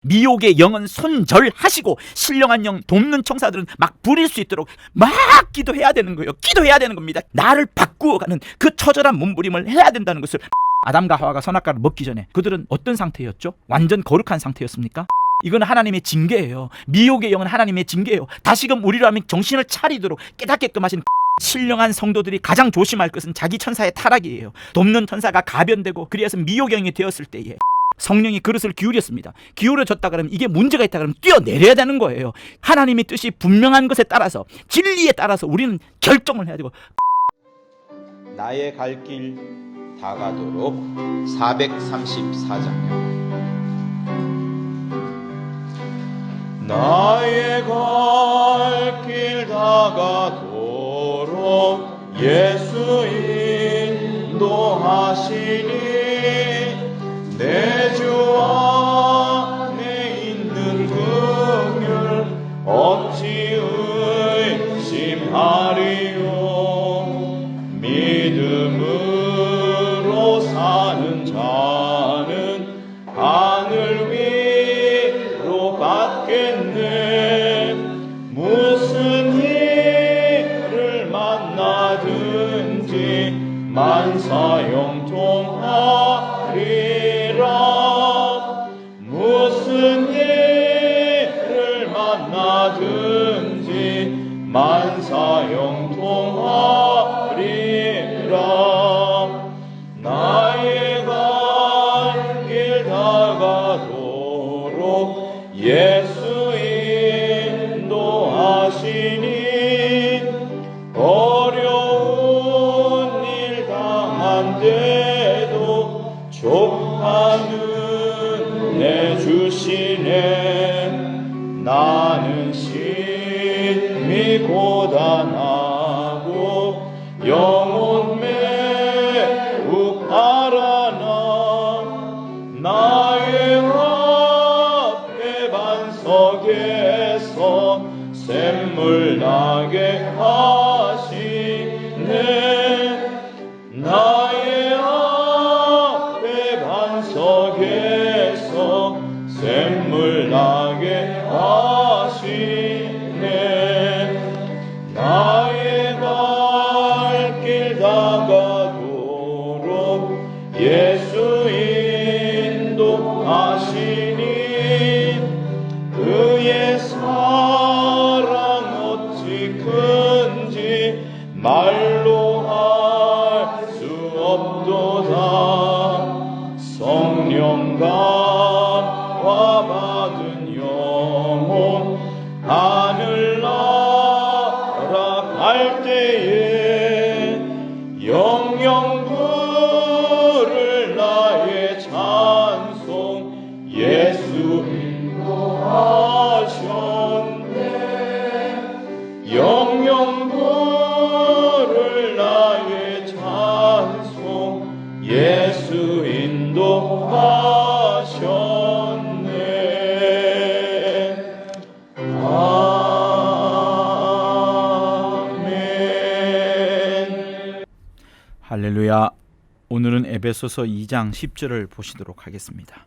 미혹의 영은 손절하시고 신령한 영 돕는 청사들은 막 부릴 수 있도록 막 기도해야 되는 거예요. 기도해야 되는 겁니다. 나를 바꾸어가는 그 처절한 몸부림을 해야 된다는 것을. 아담과 하와가 선악과를 먹기 전에 그들은 어떤 상태였죠? 완전 거룩한 상태였습니까? 이건 하나님의 징계예요. 미혹의 영은 하나님의 징계예요. 다시금 우리라면 정신을 차리도록 깨닫게끔 하신. 신령한 성도들이 가장 조심할 것은 자기 천사의 타락이에요. 돕는 천사가 가변되고 그래서 미혹의 영이 되었을 때에 성령이 그릇을 기울였습니다. 기울여졌다 그러면 이게 문제가 있다 그러면 뛰어내려야 되는 거예요. 하나님의 뜻이 분명한 것에 따라서, 진리에 따라서 우리는 결정을 해야 되고. 나의 갈 길 다가도록 434장요. 나의 갈 길 다가도록 예수 인도하시니 내 주 안에 있는 긍휼 어찌 의심하리요. 믿음으로 사는 자는 하늘 위로 받겠네. 무슨 일을 만나든지 만사형통하리라. 무슨 일을 만나든지 만사형통하리라. 나의 갈 길 다가도록 예수 인도하시니 어려운 일 당한데도 족하는 내 주시네. 나는 심히 고단하고 영혼 매우 알아나 나의 앞에 반석에서 샘물 나게 하시네. 나의 앞에 반석에서 샘물 나게 하시네. 나의 갈 길 다가도록 예수 인도하시니 그의 사랑 어찌 큰지 말로 할 수 없도다. 성령 감화 받은 영혼 하늘나라 갈 때에 영영 부를 나의 찬송 예수 인도하셨네. 영영 부를 나의 찬송 예수 인도하셨네. 아멘. 할렐루야. 오늘은 에베소서 2장 10절을 보시도록 하겠습니다.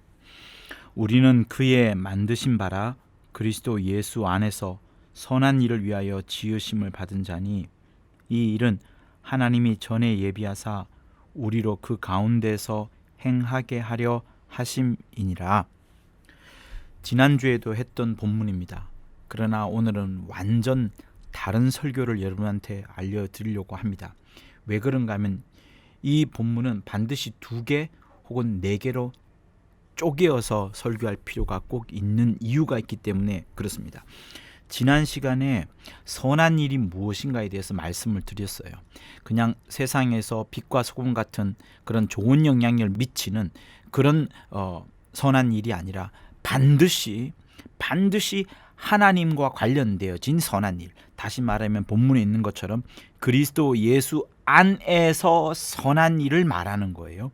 우리는 그의 만드신 바라 그리스도 예수 안에서 선한 일을 위하여 지으심을 받은 자니 이 일은 하나님이 전에 예비하사 우리로 그 가운데서 행하게 하려 하심이니라. 지난주에도 했던 본문입니다. 그러나 오늘은 완전 다른 설교를 여러분한테 알려드리려고 합니다. 왜 그런가 하면 이 본문은 반드시 2개 혹은 4개로 쪼개어서 설교할 필요가 꼭 있는 이유가 있기 때문에 그렇습니다. 지난 시간에 선한 일이 무엇인가에 대해서 말씀을 드렸어요. 그냥 세상에서 빛과 소금 같은 그런 좋은 영향력을 미치는 그런 선한 일이 아니라 반드시 하나님과 관련되어진 선한 일. 다시 말하면 본문에 있는 것처럼 그리스도 예수 안에서 선한 일을 말하는 거예요.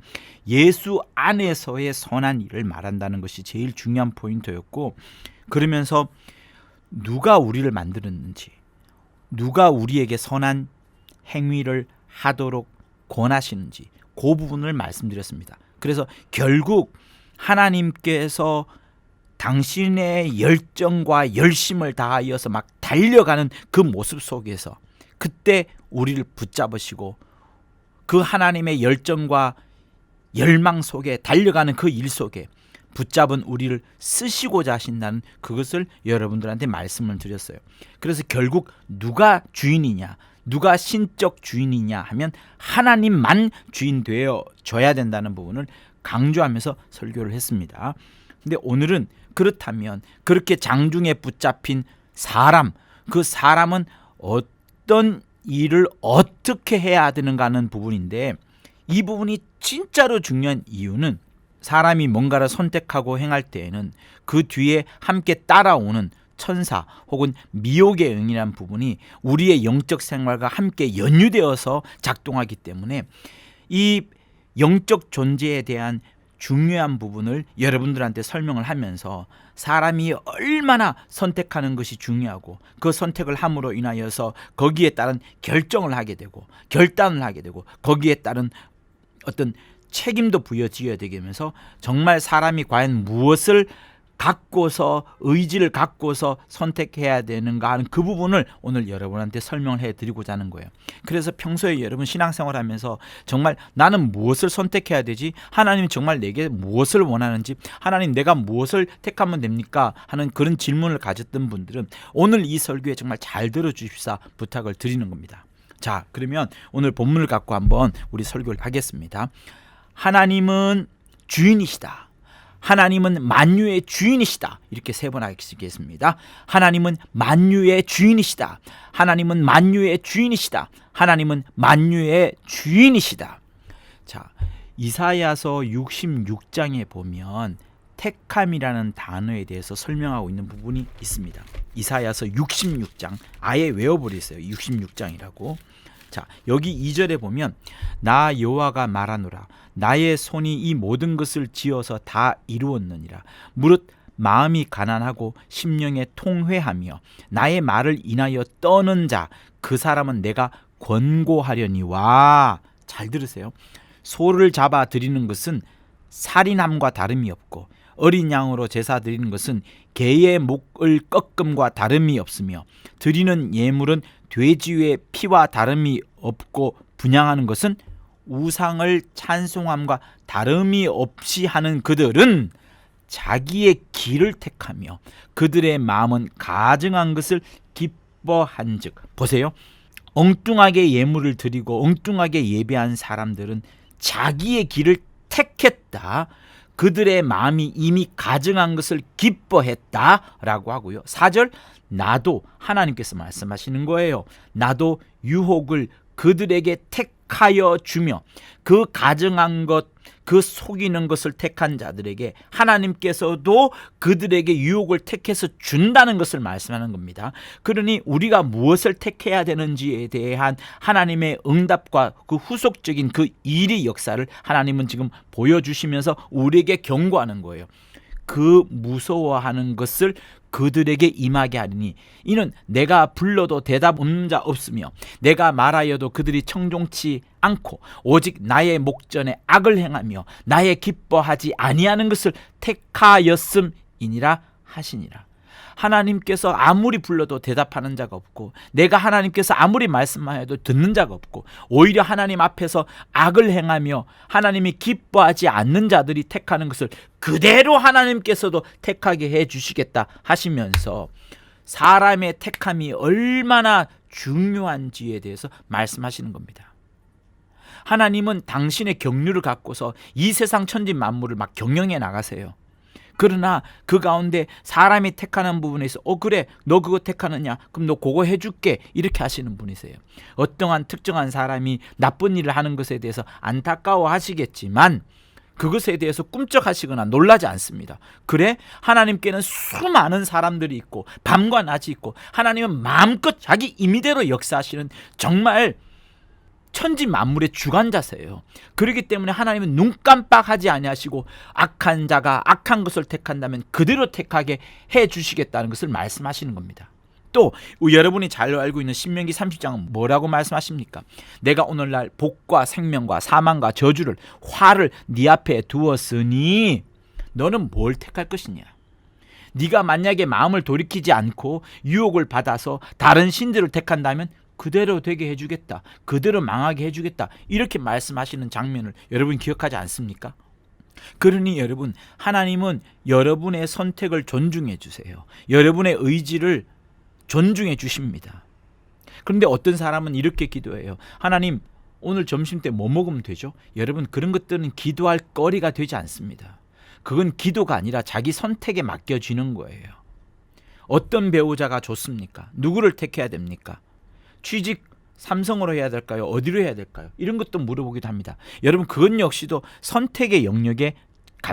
예수 안에서의 선한 일을 말한다는 것이 제일 중요한 포인트였고, 그러면서 누가 우리를 만들었는지, 누가 우리에게 선한 행위를 하도록 권하시는지 그 부분을 말씀드렸습니다. 그래서 결국 하나님께서 당신의 열정과 열심을 다하여서 막 달려가는 그 모습 속에서 그때 우리를 붙잡으시고 그 하나님의 열정과 열망 속에 달려가는 그 일 속에 붙잡은 우리를 쓰시고자 하신다는 그것을 여러분들한테 말씀을 드렸어요. 그래서 결국 누가 주인이냐, 누가 신적 주인이냐 하면 하나님만 주인 되어줘야 된다는 부분을 강조하면서 설교를 했습니다. 근데 오늘은 그렇다면 그렇게 장중에 붙잡힌 사람, 그 사람은 어떤 일을 어떻게 해야 되는가 하는 부분인데, 이 부분이 진짜로 중요한 이유는 사람이 뭔가를 선택하고 행할 때에는 그 뒤에 함께 따라오는 천사 혹은 미혹의 영이라는 부분이 우리의 영적 생활과 함께 연유되어서 작동하기 때문에 이 영적 존재에 대한 중요한 부분을 여러분들한테 설명을 하면서 사람이 얼마나 선택하는 것이 중요하고 그 선택을 함으로 인하여서 거기에 따른 결정을 하게 되고 결단을 하게 되고 거기에 따른 어떤 책임도 부여지어야 되면서 정말 사람이 과연 무엇을 갖고서 의지를 갖고서 선택해야 되는가 하는 그 부분을 오늘 여러분한테 설명을 해드리고자 하는 거예요. 그래서 평소에 여러분 신앙생활하면서 정말 나는 무엇을 선택해야 되지? 하나님 정말 내게 무엇을 원하는지, 하나님 내가 무엇을 택하면 됩니까? 하는 그런 질문을 가졌던 분들은 오늘 이 설교에 정말 잘 들어주십사 부탁을 드리는 겁니다. 자, 그러면 오늘 본문을 갖고 한번 우리 설교를 하겠습니다. 하나님은 주인이시다. 하나님은 만유의 주인이시다. 이렇게 세 번 하겠습니다. 하나님은 만유의 주인이시다. 하나님은 만유의 주인이시다. 하나님은 만유의 주인이시다. 자, 이사야서 66장에 보면 택함이라는 단어에 대해서 설명하고 있는 부분이 있습니다. 이사야서 66장 아예 외워버리세요. 66장이라고. 자, 여기 2절에 보면 나 여호와가 말하노라 나의 손이 이 모든 것을 지어서 다 이루었느니라. 무릇 마음이 가난하고 심령에 통회하며 나의 말을 인하여 떠는 자 그 사람은 내가 권고하려니와. 잘 들으세요. 소를 잡아 드리는 것은 살인함과 다름이 없고 어린 양으로 제사 드리는 것은 개의 목을 꺾음과 다름이 없으며 드리는 예물은 돼지의 피와 다름이 없고 분향하는 것은 우상을 찬송함과 다름이 없이 하는 그들은 자기의 길을 택하며 그들의 마음은 가증한 것을 기뻐한즉. 보세요. 엉뚱하게 예물을 드리고 엉뚱하게 예배한 사람들은 자기의 길을 택했다. 그들의 마음이 이미 가증한 것을 기뻐했다라고 하고요. 4절 나도 하나님께서 말씀하시는 거예요. 나도 유혹을 그들에게 택하여 주며 그 가증한 것, 그 속이는 것을 택한 자들에게 하나님께서도 그들에게 유혹을 택해서 준다는 것을 말씀하는 겁니다. 그러니 우리가 무엇을 택해야 되는지에 대한 하나님의 응답과 그 후속적인 그 일의 역사를 하나님은 지금 보여주시면서 우리에게 경고하는 거예요. 그 무서워하는 것을 그들에게 임하게 하리니 이는 내가 불러도 대답 없는 자 없으며 내가 말하여도 그들이 청종치 않고 오직 나의 목전에 악을 행하며 나의 기뻐하지 아니하는 것을 택하였음이니라 하시니라. 하나님께서 아무리 불러도 대답하는 자가 없고 내가 하나님께서 아무리 말씀하여도 듣는 자가 없고 오히려 하나님 앞에서 악을 행하며 하나님이 기뻐하지 않는 자들이 택하는 것을 그대로 하나님께서도 택하게 해주시겠다 하시면서 사람의 택함이 얼마나 중요한지에 대해서 말씀하시는 겁니다. 하나님은 당신의 경륜을 갖고서 이 세상 천지 만물을 막 경영해 나가세요. 그러나 그 가운데 사람이 택하는 부분에서 그래 너 그거 택하느냐 그럼 너 그거 해줄게 이렇게 하시는 분이세요. 어떠한 특정한 사람이 나쁜 일을 하는 것에 대해서 안타까워 하시겠지만 그것에 대해서 꿈쩍하시거나 놀라지 않습니다. 그래 하나님께는 수많은 사람들이 있고 밤과 낮이 있고 하나님은 마음껏 자기 임의대로 역사하시는 정말 천지 만물의 주관자세요. 그렇기 때문에 하나님은 눈 깜빡하지 아니하시고 악한 자가 악한 것을 택한다면 그대로 택하게 해주시겠다는 것을 말씀하시는 겁니다. 또 여러분이 잘 알고 있는 신명기 30장은 뭐라고 말씀하십니까? 내가 오늘날 복과 생명과 사망과 저주를 화를 네 앞에 두었으니 너는 뭘 택할 것이냐? 네가 만약에 마음을 돌이키지 않고 유혹을 받아서 다른 신들을 택한다면 그대로 되게 해주겠다, 그대로 망하게 해주겠다, 이렇게 말씀하시는 장면을 여러분 기억하지 않습니까? 그러니 여러분, 하나님은 여러분의 선택을 존중해 주세요. 여러분의 의지를 존중해 주십니다. 그런데 어떤 사람은 이렇게 기도해요. 하나님, 오늘 점심 때 뭐 먹으면 되죠? 여러분, 그런 것들은 기도할 거리가 되지 않습니다. 그건 기도가 아니라 자기 선택에 맡겨지는 거예요. 어떤 배우자가 좋습니까? 누구를 택해야 됩니까? 취직 삼성으로 해야 될까요? 어디로 해야 될까요? 이런 것도 물어보기도 합니다. 여러분, 그건 역시도 선택의 영역에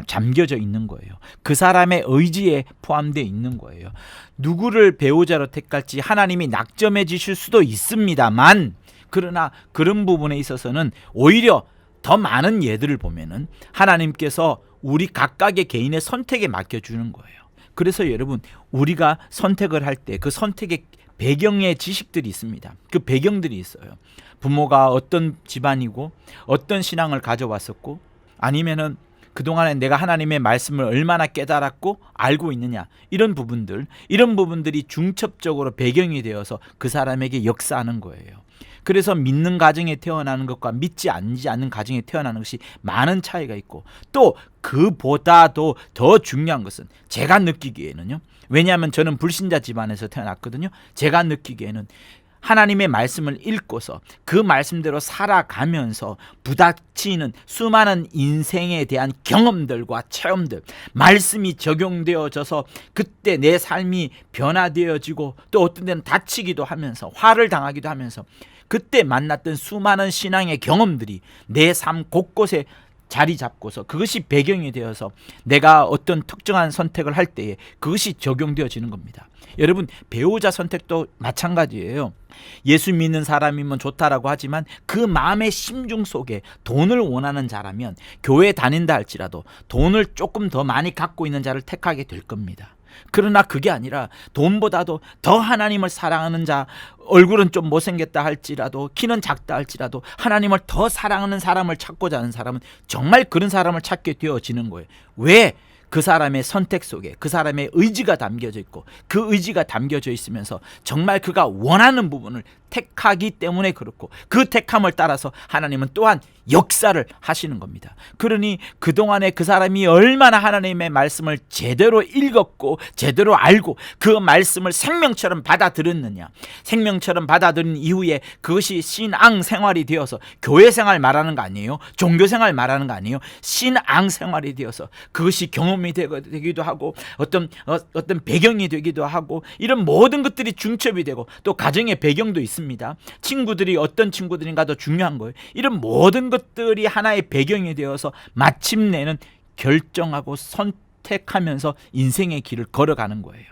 잠겨져 있는 거예요. 그 사람의 의지에 포함되어 있는 거예요. 누구를 배우자로 택할지 하나님이 낙점해 주실 수도 있습니다만, 그러나 그런 부분에 있어서는 오히려 더 많은 예들을 보면은 하나님께서 우리 각각의 개인의 선택에 맡겨주는 거예요. 그래서 여러분, 우리가 선택을 할 때 그 선택의 배경의 지식들이 있습니다. 그 배경들이 있어요. 부모가 어떤 집안이고 어떤 신앙을 가져왔었고, 아니면은 그동안에 내가 하나님의 말씀을 얼마나 깨달았고 알고 있느냐, 이런 부분들이 중첩적으로 배경이 되어서 그 사람에게 역사하는 거예요. 그래서 믿는 가정에 태어나는 것과 믿지 않는 가정에 태어나는 것이 많은 차이가 있고, 또 그보다도 더 중요한 것은 제가 느끼기에는요, 왜냐하면 저는 불신자 집안에서 태어났거든요. 제가 느끼기에는 하나님의 말씀을 읽고서 그 말씀대로 살아가면서 부닥치는 수많은 인생에 대한 경험들과 체험들, 말씀이 적용되어져서 그때 내 삶이 변화되어지고, 또 어떤 데는 다치기도 하면서 화를 당하기도 하면서 그때 만났던 수많은 신앙의 경험들이 내 삶 곳곳에 자리 잡고서 그것이 배경이 되어서 내가 어떤 특정한 선택을 할 때에 그것이 적용되어지는 겁니다. 여러분, 배우자 선택도 마찬가지예요. 예수 믿는 사람이면 좋다라고 하지만 그 마음의 심중 속에 돈을 원하는 자라면 교회 다닌다 할지라도 돈을 조금 더 많이 갖고 있는 자를 택하게 될 겁니다. 그러나 그게 아니라 돈보다도 더 하나님을 사랑하는 자, 얼굴은 좀 못생겼다 할지라도 키는 작다 할지라도 하나님을 더 사랑하는 사람을 찾고자 하는 사람은 정말 그런 사람을 찾게 되어지는 거예요. 왜? 그 사람의 선택 속에 그 사람의 의지가 담겨져 있고, 그 의지가 담겨져 있으면서 정말 그가 원하는 부분을 택하기 때문에 그렇고, 그 택함을 따라서 하나님은 또한 역사를 하시는 겁니다. 그러니 그동안에 그 사람이 얼마나 하나님의 말씀을 제대로 읽었고 제대로 알고 그 말씀을 생명처럼 받아들였느냐, 생명처럼 받아들인 이후에 그것이 신앙 생활이 되어서, 교회 생활 말하는 거 아니에요, 종교 생활 말하는 거 아니에요, 신앙 생활이 되어서 그것이 경험이 되기도 하고 어떤 배경이 되기도 하고, 이런 모든 것들이 중첩이 되고, 또 가정의 배경도 있습니다. 친구들이 어떤 친구들인가 더 중요한 거예요. 이런 모든 것들이 하나의 배경이 되어서 마침내는 결정하고 선택하면서 인생의 길을 걸어가는 거예요.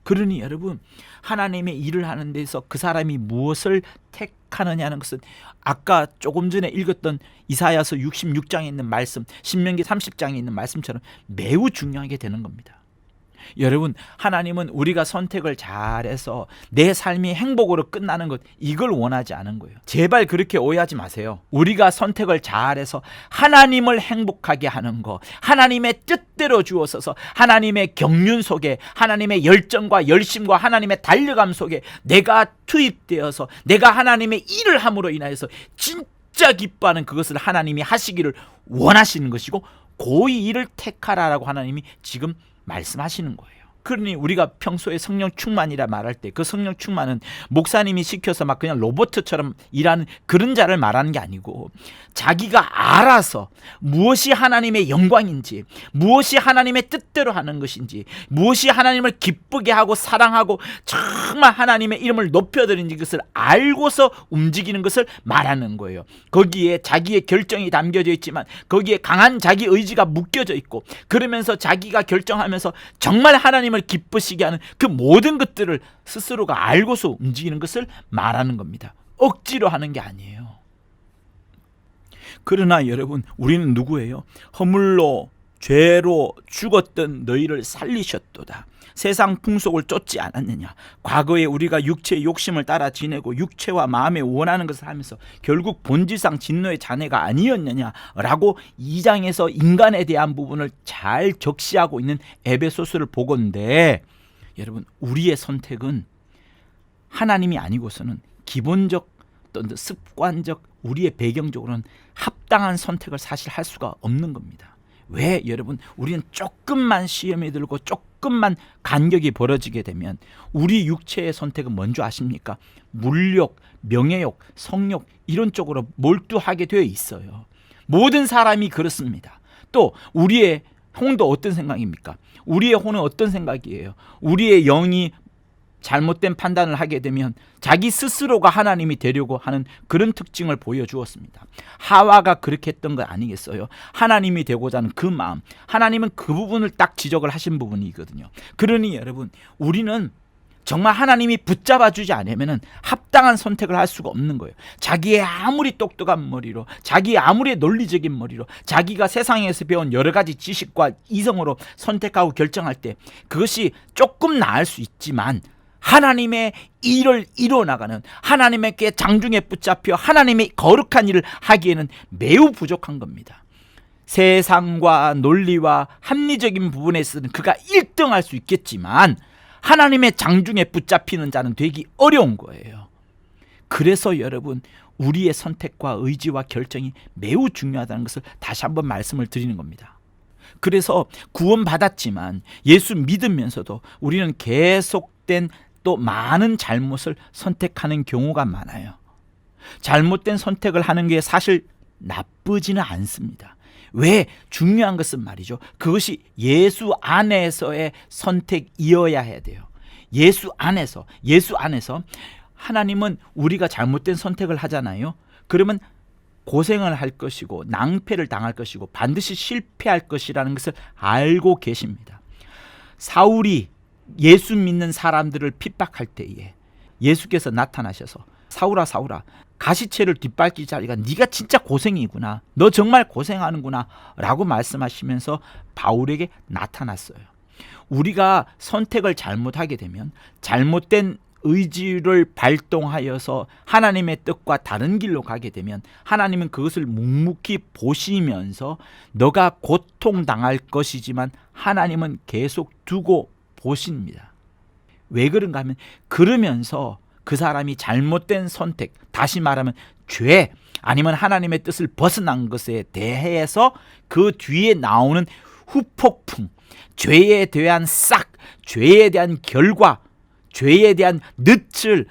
그러니 여러분, 하나님의 일을 하는 데서 그 사람이 무엇을 택하느냐는 것은 아까 조금 전에 읽었던 이사야서 66장에 있는 말씀, 신명기 30장에 있는 말씀처럼 매우 중요하게 되는 겁니다. 여러분, 하나님은 우리가 선택을 잘해서 내 삶이 행복으로 끝나는 것, 이걸 원하지 않은 거예요. 제발 그렇게 오해하지 마세요. 우리가 선택을 잘해서 하나님을 행복하게 하는 거, 하나님의 뜻대로 주어서서 하나님의 경륜 속에, 하나님의 열정과 열심과 하나님의 달려감 속에 내가 투입되어서 내가 하나님의 일을 함으로 인하여서 진짜 기뻐하는 그것을 하나님이 하시기를 원하시는 것이고, 그 일을 택하라라고 하나님이 지금 말씀하시는 거예요. 그러니 우리가 평소에 성령 충만이라 말할 때 그 성령 충만은 목사님이 시켜서 막 그냥 로봇처럼 일하는 그런 자를 말하는 게 아니고, 자기가 알아서 무엇이 하나님의 영광인지, 무엇이 하나님의 뜻대로 하는 것인지, 무엇이 하나님을 기쁘게 하고 사랑하고 정말 하나님의 이름을 높여드리는 것을 알고서 움직이는 것을 말하는 거예요. 거기에 자기의 결정이 담겨져 있지만 거기에 강한 자기 의지가 묶여져 있고, 그러면서 자기가 결정하면서 정말 하나님을 기쁘시게 하는 그 모든 것들을 스스로가 알고서 움직이는 것을 말하는 겁니다. 억지로 하는 게 아니에요. 그러나 여러분, 우리는 누구예요? 허물로 죄로 죽었던 너희를 살리셨도다. 세상 풍속을 쫓지 않았느냐. 과거에 우리가 육체의 욕심을 따라 지내고 육체와 마음에 원하는 것을 하면서 결국 본질상 진노의 자녀가 아니었느냐라고 2장에서 인간에 대한 부분을 잘 적시하고 있는 에베소서를 보건대, 여러분, 우리의 선택은 하나님이 아니고서는 기본적 또는 습관적 우리의 배경적으로는 합당한 선택을 사실 할 수가 없는 겁니다. 왜? 여러분, 우리는 조금만 시험이 들고 조금만 간격이 벌어지게 되면 우리 육체의 선택은 뭔지 아십니까? 물욕, 명예욕, 성욕 이런 쪽으로 몰두하게 되어 있어요. 모든 사람이 그렇습니다. 또 우리의 혼도 어떤 생각입니까? 우리의 혼은 어떤 생각이에요? 우리의 영이 잘못된 판단을 하게 되면 자기 스스로가 하나님이 되려고 하는 그런 특징을 보여주었습니다. 하와가 그렇게 했던 거 아니겠어요? 하나님이 되고자 하는 그 마음, 하나님은 그 부분을 딱 지적을 하신 부분이거든요. 그러니 여러분, 우리는 정말 하나님이 붙잡아주지 않으면 합당한 선택을 할 수가 없는 거예요. 자기의 아무리 똑똑한 머리로, 자기의 아무리 논리적인 머리로, 자기가 세상에서 배운 여러 가지 지식과 이성으로 선택하고 결정할 때 그것이 조금 나을 수 있지만 하나님의 일을 이뤄나가는, 하나님께 장중에 붙잡혀 하나님의 거룩한 일을 하기에는 매우 부족한 겁니다. 세상과 논리와 합리적인 부분에서는 그가 1등할 수 있겠지만 하나님의 장중에 붙잡히는 자는 되기 어려운 거예요. 그래서 여러분, 우리의 선택과 의지와 결정이 매우 중요하다는 것을 다시 한번 말씀을 드리는 겁니다. 그래서 구원받았지만 예수 믿으면서도 우리는 계속된 또 많은 잘못을 선택하는 경우가 많아요. 잘못된 선택을 하는 게 사실 나쁘지는 않습니다. 왜? 중요한 것은 말이죠, 그것이 예수 안에서의 선택이어야 해야 돼요. 예수 안에서 하나님은 우리가 잘못된 선택을 하잖아요. 그러면 고생을 할 것이고 낭패를 당할 것이고 반드시 실패할 것이라는 것을 알고 계십니다. 사울이 예수 믿는 사람들을 핍박할 때에 예수께서 나타나셔서 사울아 사울아, 가시체를 뒷밟기 자리가 네가 진짜 고생이구나, 너 정말 고생하는구나 라고 말씀하시면서 바울에게 나타났어요. 우리가 선택을 잘못하게 되면 잘못된 의지를 발동하여서 하나님의 뜻과 다른 길로 가게 되면 하나님은 그것을 묵묵히 보시면서 너가 고통당할 것이지만 하나님은 계속 두고 보십니다. 왜 그런가 하면 그러면서 그 사람이 잘못된 선택, 다시 말하면 죄 아니면 하나님의 뜻을 벗어난 것에 대해서 그 뒤에 나오는 후폭풍, 죄에 대한 싹, 죄에 대한 결과, 죄에 대한 늪을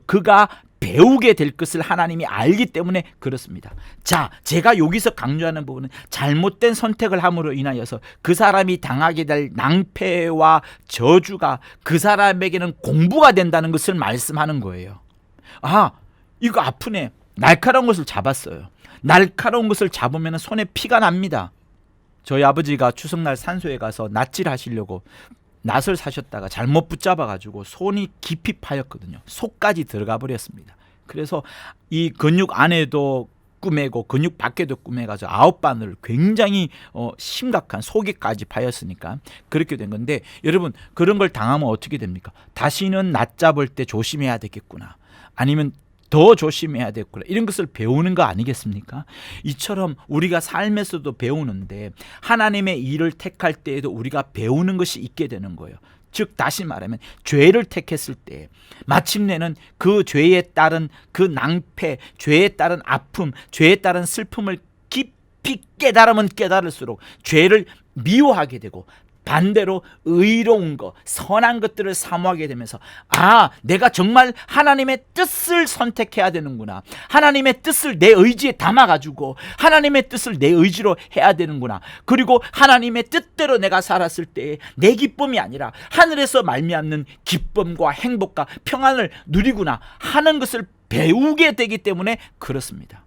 그가 배우게 될 것을 하나님이 알기 때문에 그렇습니다. 자, 제가 여기서 강조하는 부분은 잘못된 선택을 함으로 인하여서 그 사람이 당하게 될 낭패와 저주가 그 사람에게는 공부가 된다는 것을 말씀하는 거예요. 아, 이거 아프네. 날카로운 것을 잡았어요. 날카로운 것을 잡으면 손에 피가 납니다. 저희 아버지가 추석날 산소에 가서 낫질 하시려고 낫을 사셨다가 잘못 붙잡아가지고 손이 깊이 파였거든요. 속까지 들어가 버렸습니다. 그래서 이 근육 안에도 꾸매고 근육 밖에도 꾸매가지고 9바늘 굉장히 심각한 속에까지 파였으니까 그렇게 된 건데, 여러분 그런 걸 당하면 어떻게 됩니까? 다시는 낫 잡을 때 조심해야 되겠구나, 아니면 더 조심해야 되겠구나, 이런 것을 배우는 거 아니겠습니까? 이처럼 우리가 삶에서도 배우는데 하나님의 일을 택할 때에도 우리가 배우는 것이 있게 되는 거예요. 즉 다시 말하면 죄를 택했을 때 마침내는 그 죄에 따른 그 낭패, 죄에 따른 아픔, 죄에 따른 슬픔을 깊이 깨달으면 깨달을수록 죄를 미워하게 되고 반대로 의로운 것, 선한 것들을 사모하게 되면서 아, 내가 정말 하나님의 뜻을 선택해야 되는구나, 하나님의 뜻을 내 의지에 담아가지고 하나님의 뜻을 내 의지로 해야 되는구나, 그리고 하나님의 뜻대로 내가 살았을 때 내 기쁨이 아니라 하늘에서 말미암는 기쁨과 행복과 평안을 누리구나 하는 것을 배우게 되기 때문에 그렇습니다.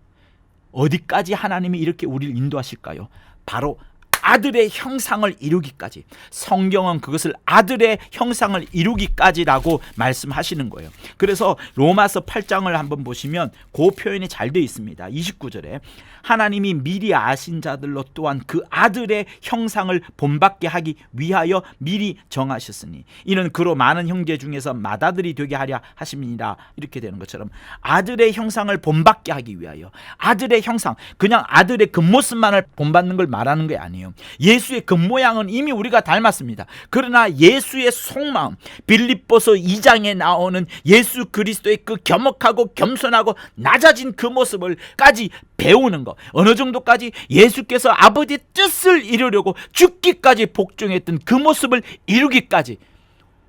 어디까지 하나님이 이렇게 우리를 인도하실까요? 바로 아들의 형상을 이루기까지. 성경은 그것을 아들의 형상을 이루기까지라고 말씀하시는 거예요. 그래서 로마서 8장을 한번 보시면 그 표현이 잘 되어 있습니다. 29절에 하나님이 미리 아신 자들로 또한 그 아들의 형상을 본받게 하기 위하여 미리 정하셨으니 이는 그로 많은 형제 중에서 맏아들이 되게 하려 하심이니라. 이렇게 되는 것처럼 아들의 형상을 본받게 하기 위하여. 아들의 형상, 그냥 아들의 겉모습만을 본받는 걸 말하는 게 아니에요. 예수의 겉모양은 이미 우리가 닮았습니다. 그러나 예수의 속마음, 빌립보서 2장에 나오는 예수 그리스도의 그 겸허하고 겸손하고 낮아진 그 모습을까지 배우는 것. 어느 정도까지? 예수께서 아버지의 뜻을 이루려고 죽기까지 복종했던 그 모습을 이루기까지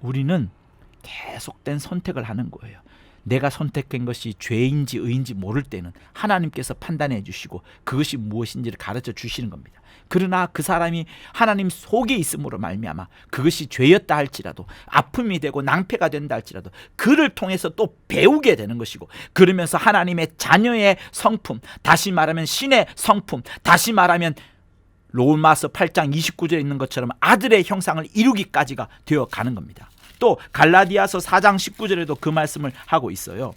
우리는 계속된 선택을 하는 거예요. 내가 선택한 것이 죄인지 의인지 모를 때는 하나님께서 판단해 주시고 그것이 무엇인지를 가르쳐 주시는 겁니다. 그러나 그 사람이 하나님 속에 있음으로 말미암아 그것이 죄였다 할지라도, 아픔이 되고 낭패가 된다 할지라도 그를 통해서 또 배우게 되는 것이고, 그러면서 하나님의 자녀의 성품, 다시 말하면 신의 성품, 다시 말하면 로마서 8장 29절에 있는 것처럼 아들의 형상을 이루기까지가 되어 가는 겁니다. 또 갈라디아서 4장 19절에도 그 말씀을 하고 있어요.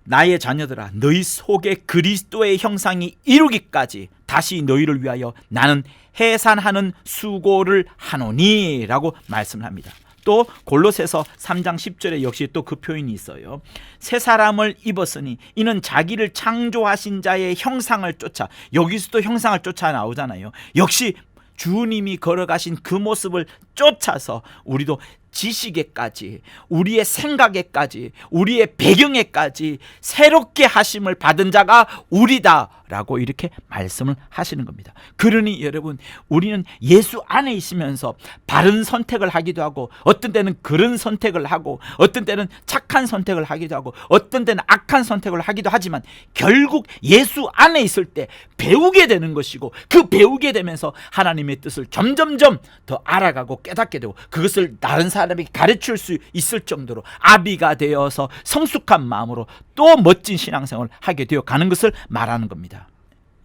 나의 자녀들아, 너희 속에 그리스도의 형상이 이루기까지 다시 너희를 위하여 나는 해산하는 수고를 하노니 라고 말씀을 합니다. 또 골로새서 3장 10절에 역시 또 그 표현이 있어요. 새 사람을 입었으니 이는 자기를 창조하신 자의 형상을 쫓아. 여기서도 형상을 쫓아 나오잖아요. 역시 주님이 걸어가신 그 모습을 쫓아서 우리도 지식에까지, 우리의 생각에까지, 우리의 배경에까지 새롭게 하심을 받은 자가 우리다라고 이렇게 말씀을 하시는 겁니다. 그러니 여러분, 우리는 예수 안에 있으면서 바른 선택을 하기도 하고, 어떤 때는 그런 선택을 하고, 어떤 때는 착한 선택을 하기도 하고, 어떤 때는 악한 선택을 하기도 하지만 결국 예수 안에 있을 때 배우게 되는 것이고, 그 배우게 되면서 하나님의 뜻을 점점점 더 알아가고 깨닫게 되고, 그것을 다른 사람에게 가르칠 수 있을 정도로 아비가 되어서 성숙한 마음으로 또 멋진 신앙생활을 하게 되어 가는 것을 말하는 겁니다.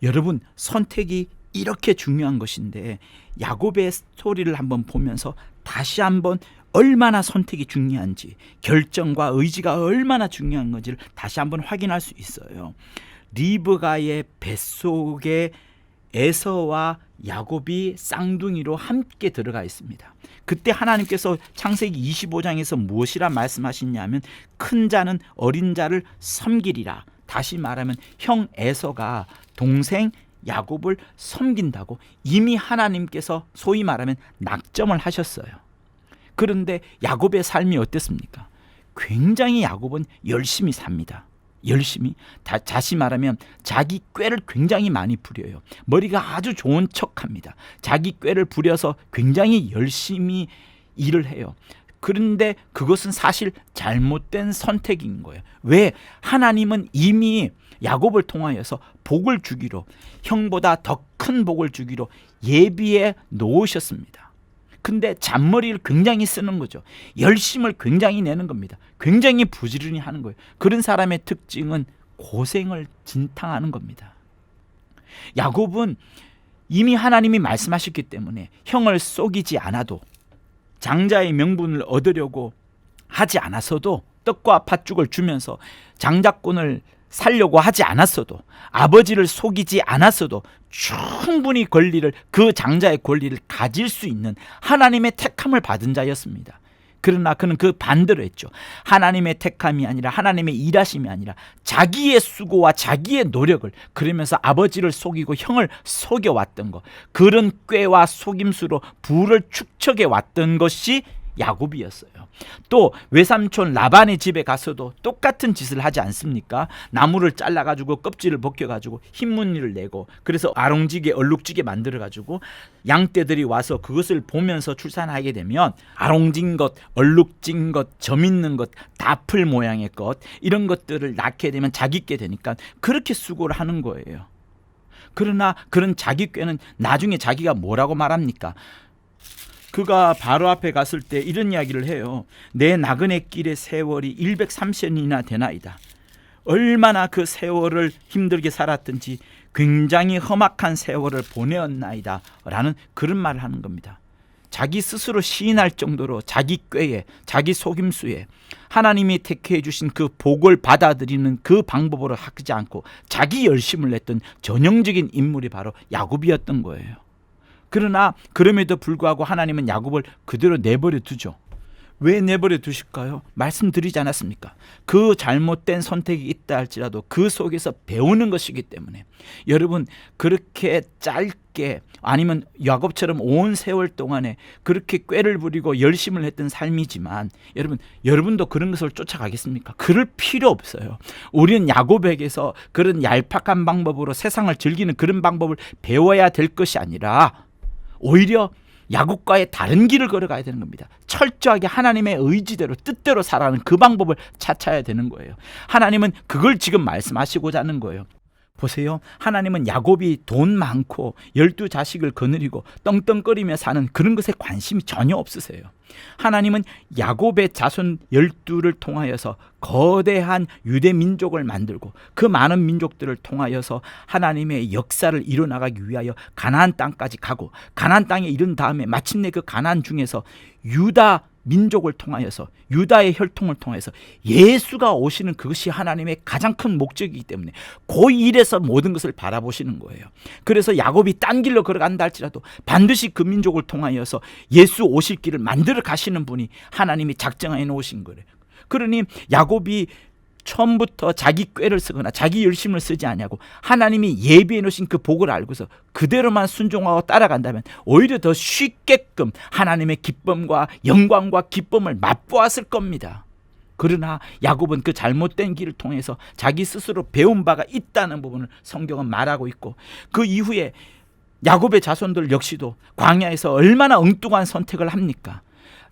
여러분, 선택이 이렇게 중요한 것인데 야곱의 스토리를 한번 보면서 다시 한번 얼마나 선택이 중요한지, 결정과 의지가 얼마나 중요한 건지를 다시 한번 확인할 수 있어요. 리브가의 뱃속에 에서와 야곱이 쌍둥이로 함께 들어가 있습니다. 그때 하나님께서 창세기 25장에서 무엇이라 말씀하시냐면 큰 자는 어린 자를 섬기리라. 다시 말하면 형 에서가 동생 야곱을 섬긴다고 이미 하나님께서 소위 말하면 낙점을 하셨어요. 그런데 야곱의 삶이 어땠습니까? 굉장히 야곱은 열심히 삽니다. 열심히, 다시 말하면 자기 꾀를 굉장히 많이 부려요. 머리가 아주 좋은 척합니다. 자기 꾀를 부려서 굉장히 열심히 일을 해요. 그런데 그것은 사실 잘못된 선택인 거예요. 왜? 하나님은 이미 야곱을 통하여서 복을 주기로, 형보다 더 큰 복을 주기로 예비해 놓으셨습니다. 근데 잔머리를 굉장히 쓰는 거죠. 열심을 굉장히 내는 겁니다. 굉장히 부지런히 하는 거예요. 그런 사람의 특징은 고생을 진탕하는 겁니다. 야곱은 이미 하나님이 말씀하셨기 때문에 형을 속이지 않아도, 장자의 명분을 얻으려고 하지 않았어도, 떡과 팥죽을 주면서 장자권을 살려고 하지 않았어도, 아버지를 속이지 않았어도 충분히 권리를, 그 장자의 권리를 가질 수 있는 하나님의 택함을 받은 자였습니다. 그러나 그는 그 반대로 했죠. 하나님의 택함이 아니라, 하나님의 일하심이 아니라 자기의 수고와 자기의 노력을, 그러면서 아버지를 속이고 형을 속여왔던 것, 그런 꾀와 속임수로 부를 축적해 왔던 것이 야곱이었어요. 또 외삼촌 라반의 집에 가서도 똑같은 짓을 하지 않습니까? 나무를 잘라가지고 껍질을 벗겨가지고 흰무늬를 내고, 그래서 아롱지게 얼룩지게 만들어가지고 양떼들이 와서 그것을 보면서 출산하게 되면 아롱진 것, 얼룩진 것, 점 있는 것, 다풀 모양의 것, 이런 것들을 낳게 되면 자기께 되니까 그렇게 수고를 하는 거예요. 그러나 그런 자기 꾀는 나중에 자기가 뭐라고 말합니까? 그가 바로 앞에 갔을 때 이런 이야기를 해요. 내 나그네 길의 세월이 130년이나 되나이다. 얼마나 그 세월을 힘들게 살았든지 굉장히 험악한 세월을 보내었나이다 라는 그런 말을 하는 겁니다. 자기 스스로 시인할 정도로 자기 꾀에, 자기 속임수에 하나님이 택해 주신 그 복을 받아들이는 그 방법으로 하지 않고 자기 열심을 냈던 전형적인 인물이 바로 야곱이었던 거예요. 그러나 그럼에도 불구하고 하나님은 야곱을 그대로 내버려 두죠. 왜 내버려 두실까요? 말씀드리지 않았습니까? 그 잘못된 선택이 있다 할지라도 그 속에서 배우는 것이기 때문에. 여러분, 그렇게 짧게 아니면 야곱처럼 온 세월 동안에 그렇게 꾀를 부리고 열심을 했던 삶이지만 여러분도 그런 것을 쫓아가겠습니까? 그럴 필요 없어요. 우리는 야곱에게서 그런 얄팍한 방법으로 세상을 즐기는 그런 방법을 배워야 될 것이 아니라 오히려 야곱과의 다른 길을 걸어가야 되는 겁니다. 철저하게 하나님의 의지대로 뜻대로 살아가는 그 방법을 찾아야 되는 거예요. 하나님은 그걸 지금 말씀하시고자 하는 거예요. 보세요. 하나님은 야곱이 돈 많고 12자식을 거느리고 떵떵거리며 사는 그런 것에 관심이 전혀 없으세요. 하나님은 야곱의 자손 12를 통하여서 거대한 유대 민족을 만들고 그 많은 민족들을 통하여서 하나님의 역사를 이뤄나가기 위하여 가나안 땅까지 가고 가나안 땅에 이른 다음에 마침내 그 가나안 중에서 유다 민족을 통하여서 유다의 혈통을 통해서 예수가 오시는 그것이 하나님의 가장 큰 목적이기 때문에 그 일에서 모든 것을 바라보시는 거예요. 그래서 야곱이 딴 길로 걸어간다 할지라도 반드시 그 민족을 통하여서 예수 오실 길을 만들어 가시는 분이 하나님이 작정해 놓으신 거예요. 그러니 야곱이 처음부터 자기 꾀를 쓰거나 자기 열심을 쓰지 않냐고 하나님이 예비해 놓으신 그 복을 알고서 그대로만 순종하고 따라간다면 오히려 더 쉽게끔 하나님의 기쁨과 영광과 기쁨을 맛보았을 겁니다. 그러나 야곱은 그 잘못된 길을 통해서 자기 스스로 배운 바가 있다는 부분을 성경은 말하고 있고 그 이후에 야곱의 자손들 역시도 광야에서 얼마나 엉뚱한 선택을 합니까?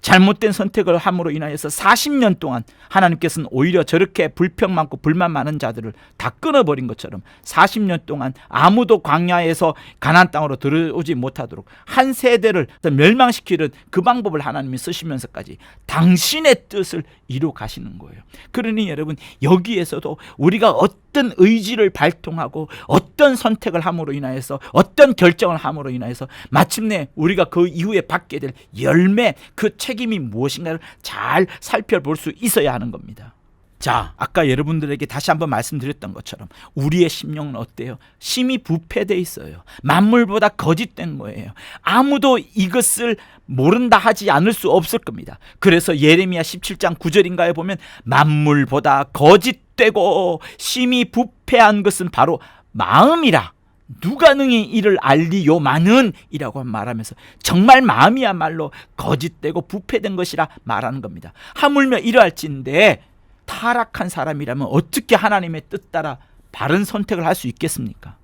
잘못된 선택을 함으로 인하여서 40년 동안 하나님께서는 오히려 저렇게 불평 많고 불만 많은 자들을 다 끊어버린 것처럼 40년 동안 아무도 광야에서 가나안 땅으로 들어오지 못하도록 한 세대를 멸망시키는 그 방법을 하나님이 쓰시면서까지 당신의 뜻을 이루어 가시는 거예요. 그러니 여러분, 여기에서도 우리가 어떤 의지를 발동하고 어떤 선택을 함으로 인하여서 어떤 결정을 함으로 인하여서 마침내 우리가 그 이후에 받게 될 열매, 그 책임이 무엇인가를 잘 살펴볼 수 있어야 하는 겁니다. 자, 아까 여러분들에게 다시 한번 말씀드렸던 것처럼 우리의 심령은 어때요? 심히 부패되어 있어요. 만물보다 거짓된 거예요. 아무도 이것을 모른다 하지 않을 수 없을 겁니다. 그래서 예레미야 17장 9절인가에 보면 만물보다 거짓되고 심히 부패한 것은 바로 마음이라 누가 능히 이를 알리요마는 이라고 말하면서 정말 마음이야말로 거짓되고 부패된 것이라 말하는 겁니다. 하물며 이러할진대 타락한 사람이라면 어떻게 하나님의 뜻 따라 바른 선택을 할 수 있겠습니까?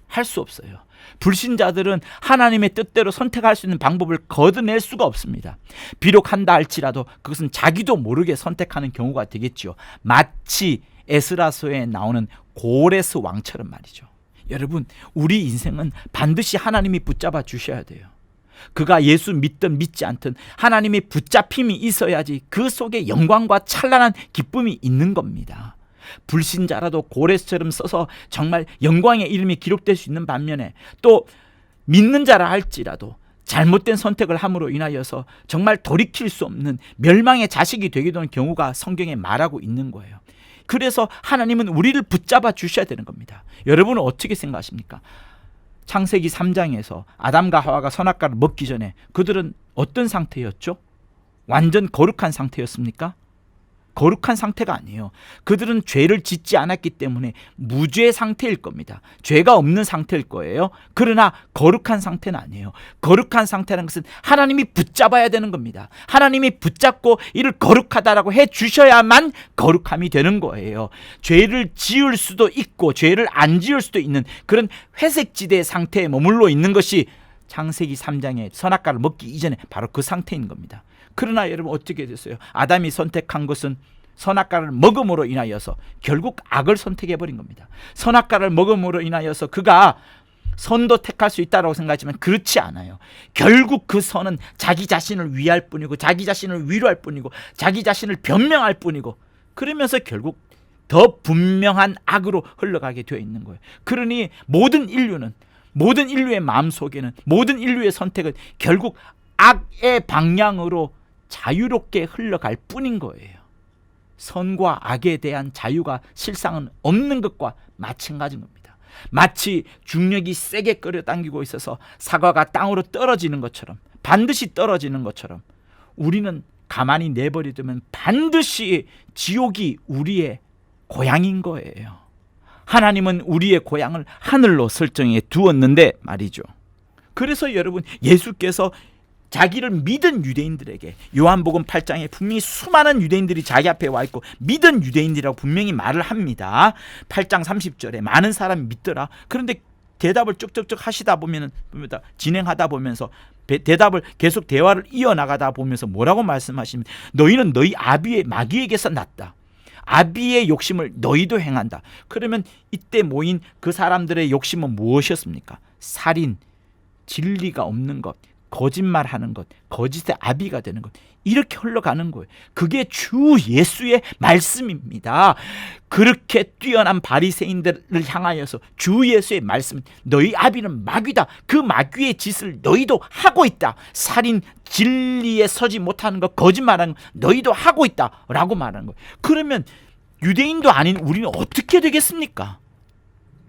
할 수 없어요. 불신자들은 하나님의 뜻대로 선택할 수 있는 방법을 거둬낼 수가 없습니다. 비록 한다 할지라도 그것은 자기도 모르게 선택하는 경우가 되겠죠. 마치 에스라서에 나오는 고레스 왕처럼 말이죠. 여러분, 우리 인생은 반드시 하나님이 붙잡아 주셔야 돼요. 그가 예수 믿든 믿지 않든 하나님의 붙잡힘이 있어야지 그 속에 영광과 찬란한 기쁨이 있는 겁니다. 불신자라도 고레스처럼 써서 정말 영광의 이름이 기록될 수 있는 반면에 또 믿는 자라 할지라도 잘못된 선택을 함으로 인하여서 정말 돌이킬 수 없는 멸망의 자식이 되게 되는 경우가 성경에 말하고 있는 거예요. 그래서 하나님은 우리를 붙잡아 주셔야 되는 겁니다. 여러분은 어떻게 생각하십니까? 창세기 3장에서 아담과 하와가 선악과를 먹기 전에 그들은 어떤 상태였죠? 완전 거룩한 상태였습니까? 거룩한 상태가 아니에요. 그들은 죄를 짓지 않았기 때문에 무죄 상태일 겁니다. 죄가 없는 상태일 거예요. 그러나 거룩한 상태는 아니에요. 거룩한 상태라는 것은 하나님이 붙잡아야 되는 겁니다. 하나님이 붙잡고 이를 거룩하다라고 해 주셔야만 거룩함이 되는 거예요. 죄를 지을 수도 있고 죄를 안 지을 수도 있는 그런 회색지대 상태에 머물러 있는 것이 창세기 3장의 선악과를 먹기 이전에 바로 그 상태인 겁니다. 그러나 여러분, 어떻게 됐어요? 아담이 선택한 것은 선악과를 먹음으로 인하여서 결국 악을 선택해버린 겁니다. 선악과를 먹음으로 인하여서 그가 선도 택할 수 있다고 생각하지만 그렇지 않아요. 결국 그 선은 자기 자신을 위할 뿐이고 자기 자신을 위로할 뿐이고 자기 자신을 변명할 뿐이고 그러면서 결국 더 분명한 악으로 흘러가게 되어 있는 거예요. 그러니 모든 인류의 마음속에는, 모든 인류의 선택은 결국 악의 방향으로 자유롭게 흘러갈 뿐인 거예요. 선과 악에 대한 자유가 실상은 없는 것과 마찬가지인 겁니다. 마치 중력이 세게 끌어당기고 있어서 사과가 땅으로 떨어지는 것처럼, 반드시 떨어지는 것처럼, 우리는 가만히 내버려두면 반드시 지옥이 우리의 고향인 거예요. 하나님은 우리의 고향을 하늘로 설정해 두었는데 말이죠. 그래서 여러분, 예수께서 자기를 믿은 유대인들에게, 요한복음 8장에 분명히 수많은 유대인들이 자기 앞에 와 있고 믿은 유대인들이라고 분명히 말을 합니다. 8장 30절에 많은 사람이 믿더라. 그런데 대답을 쭉쭉쭉 하시다 보면, 진행하다 보면서 대답을 계속 대화를 이어나가다 보면서 뭐라고 말씀하시면, 너희는 너희 아비의 마귀에게서 났다. 아비의 욕심을 너희도 행한다. 그러면 이때 모인 그 사람들의 욕심은 무엇이었습니까? 살인, 진리가 없는 것, 거짓말하는 것, 거짓의 아비가 되는 것, 이렇게 흘러가는 거예요. 그게 주 예수의 말씀입니다. 그렇게 뛰어난 바리새인들을 향하여서 주 예수의 말씀은, 너희 아비는 마귀다. 그 마귀의 짓을 너희도 하고 있다. 살인, 진리에 서지 못하는 것, 거짓말하는 것 너희도 하고 있다 라고 말하는 거예요. 그러면 유대인도 아닌 우리는 어떻게 되겠습니까?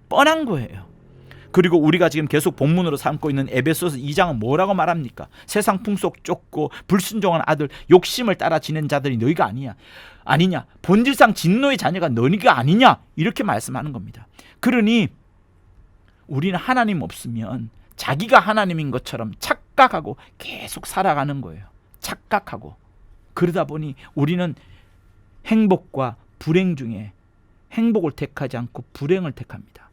뻔한 거예요. 그리고 우리가 지금 계속 본문으로 삼고 있는 에베소서 2장은 뭐라고 말합니까? 세상 풍속 쫓고 불순종한 아들, 욕심을 따라 지낸 자들이 너희가 아니냐? 본질상 진노의 자녀가 너희가 아니냐? 이렇게 말씀하는 겁니다. 그러니 우리는 하나님 없으면 자기가 하나님인 것처럼 착각하고 계속 살아가는 거예요. 착각하고. 그러다 보니 우리는 행복과 불행 중에 행복을 택하지 않고 불행을 택합니다.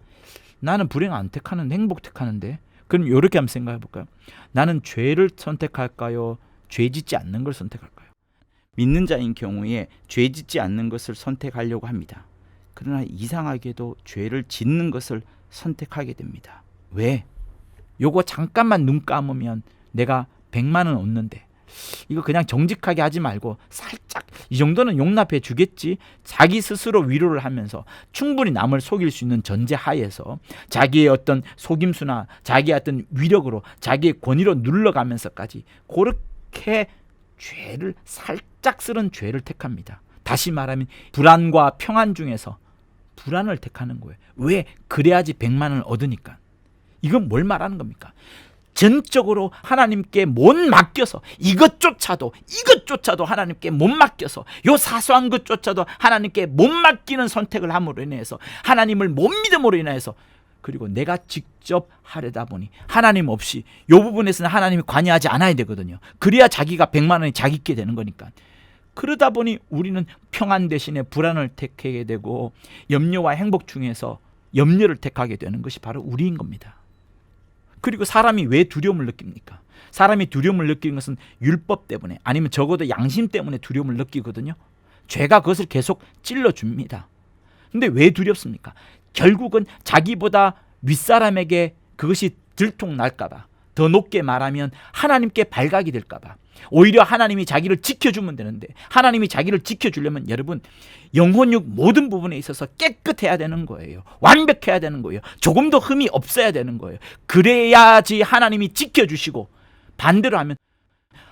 나는 불행 안 택하는데 행복 택하는데, 그럼 이렇게 한번 생각해 볼까요? 나는 죄를 선택할까요? 죄 짓지 않는 걸 선택할까요? 믿는 자인 경우에 죄 짓지 않는 것을 선택하려고 합니다. 그러나 이상하게도 죄를 짓는 것을 선택하게 됩니다. 왜? 요거 잠깐만 눈 감으면 내가 100만 원 얻는데, 이거 그냥 정직하게 하지 말고 살짝 이 정도는 용납해 주겠지, 자기 스스로 위로를 하면서 충분히 남을 속일 수 있는 전제 하에서 자기의 어떤 속임수나 자기의 어떤 위력으로, 자기의 권위로 눌러가면서까지 그렇게 죄를, 살짝 쓰는 죄를 택합니다. 다시 말하면 불안과 평안 중에서 불안을 택하는 거예요. 왜? 그래야지 100만 원을 얻으니까. 이건 뭘 말하는 겁니까? 전적으로 하나님께 못 맡겨서, 이것조차도 하나님께 못 맡겨서, 요 사소한 것조차도 하나님께 못 맡기는 선택을 함으로 인해서, 하나님을 못 믿음으로 인해서, 그리고 내가 직접 하려다 보니 하나님 없이 요 부분에서는 하나님이 관여하지 않아야 되거든요. 그래야 자기가 100만 원이 자기께 되는 거니까. 그러다 보니 우리는 평안 대신에 불안을 택하게 되고, 염려와 행복 중에서 염려를 택하게 되는 것이 바로 우리인 겁니다. 그리고 사람이 왜 두려움을 느낍니까? 사람이 두려움을 느끼는 것은 율법 때문에, 아니면 적어도 양심 때문에 두려움을 느끼거든요. 죄가 그것을 계속 찔러줍니다. 근데 왜 두렵습니까? 결국은 자기보다 윗사람에게 그것이 들통날까봐, 더 높게 말하면 하나님께 발각이 될까봐, 오히려 하나님이 자기를 지켜주면 되는데, 하나님이 자기를 지켜주려면 여러분, 영혼육 모든 부분에 있어서 깨끗해야 되는 거예요. 완벽해야 되는 거예요. 조금도 흠이 없어야 되는 거예요. 그래야지 하나님이 지켜주시고, 반대로 하면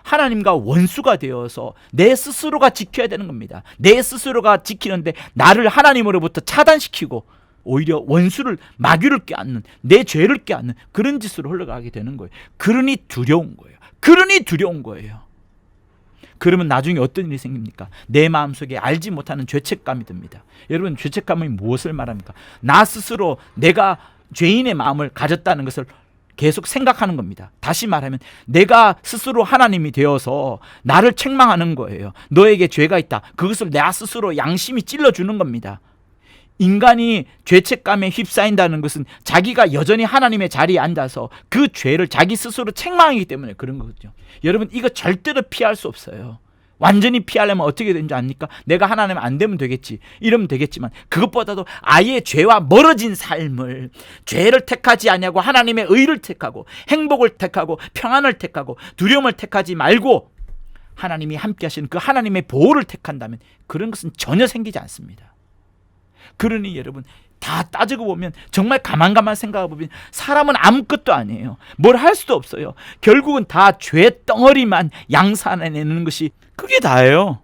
하나님과 원수가 되어서 내 스스로가 지켜야 되는 겁니다. 내 스스로가 지키는데 나를 하나님으로부터 차단시키고 오히려 원수를, 마귀를 껴안는, 내 죄를 껴안는 그런 짓으로 흘러가게 되는 거예요. 그러니 두려운 거예요. 그러면 나중에 어떤 일이 생깁니까? 내 마음속에 알지 못하는 죄책감이 듭니다. 여러분, 죄책감이 무엇을 말합니까? 나 스스로 내가 죄인의 마음을 가졌다는 것을 계속 생각하는 겁니다. 다시 말하면 내가 스스로 하나님이 되어서 나를 책망하는 거예요. 너에게 죄가 있다. 그것을 나 스스로 양심이 찔러주는 겁니다. 인간이 죄책감에 휩싸인다는 것은 자기가 여전히 하나님의 자리에 앉아서 그 죄를 자기 스스로 책망하기 때문에 그런 거죠. 여러분, 이거 절대로 피할 수 없어요. 완전히 피하려면 어떻게 되는지 압니까? 내가 하나님 안 되면 되겠지, 이러면 되겠지만, 그것보다도 아예 죄와 멀어진 삶을, 죄를 택하지 아니하고 하나님의 의를 택하고 행복을 택하고 평안을 택하고 두려움을 택하지 말고 하나님이 함께 하시는 그 하나님의 보호를 택한다면 그런 것은 전혀 생기지 않습니다. 그러니 여러분, 다 따지고 보면, 정말 가만 생각해 보면 사람은 아무것도 아니에요. 뭘 할 수도 없어요. 결국은 다 죄 덩어리만 양산해내는 것이, 그게 다예요.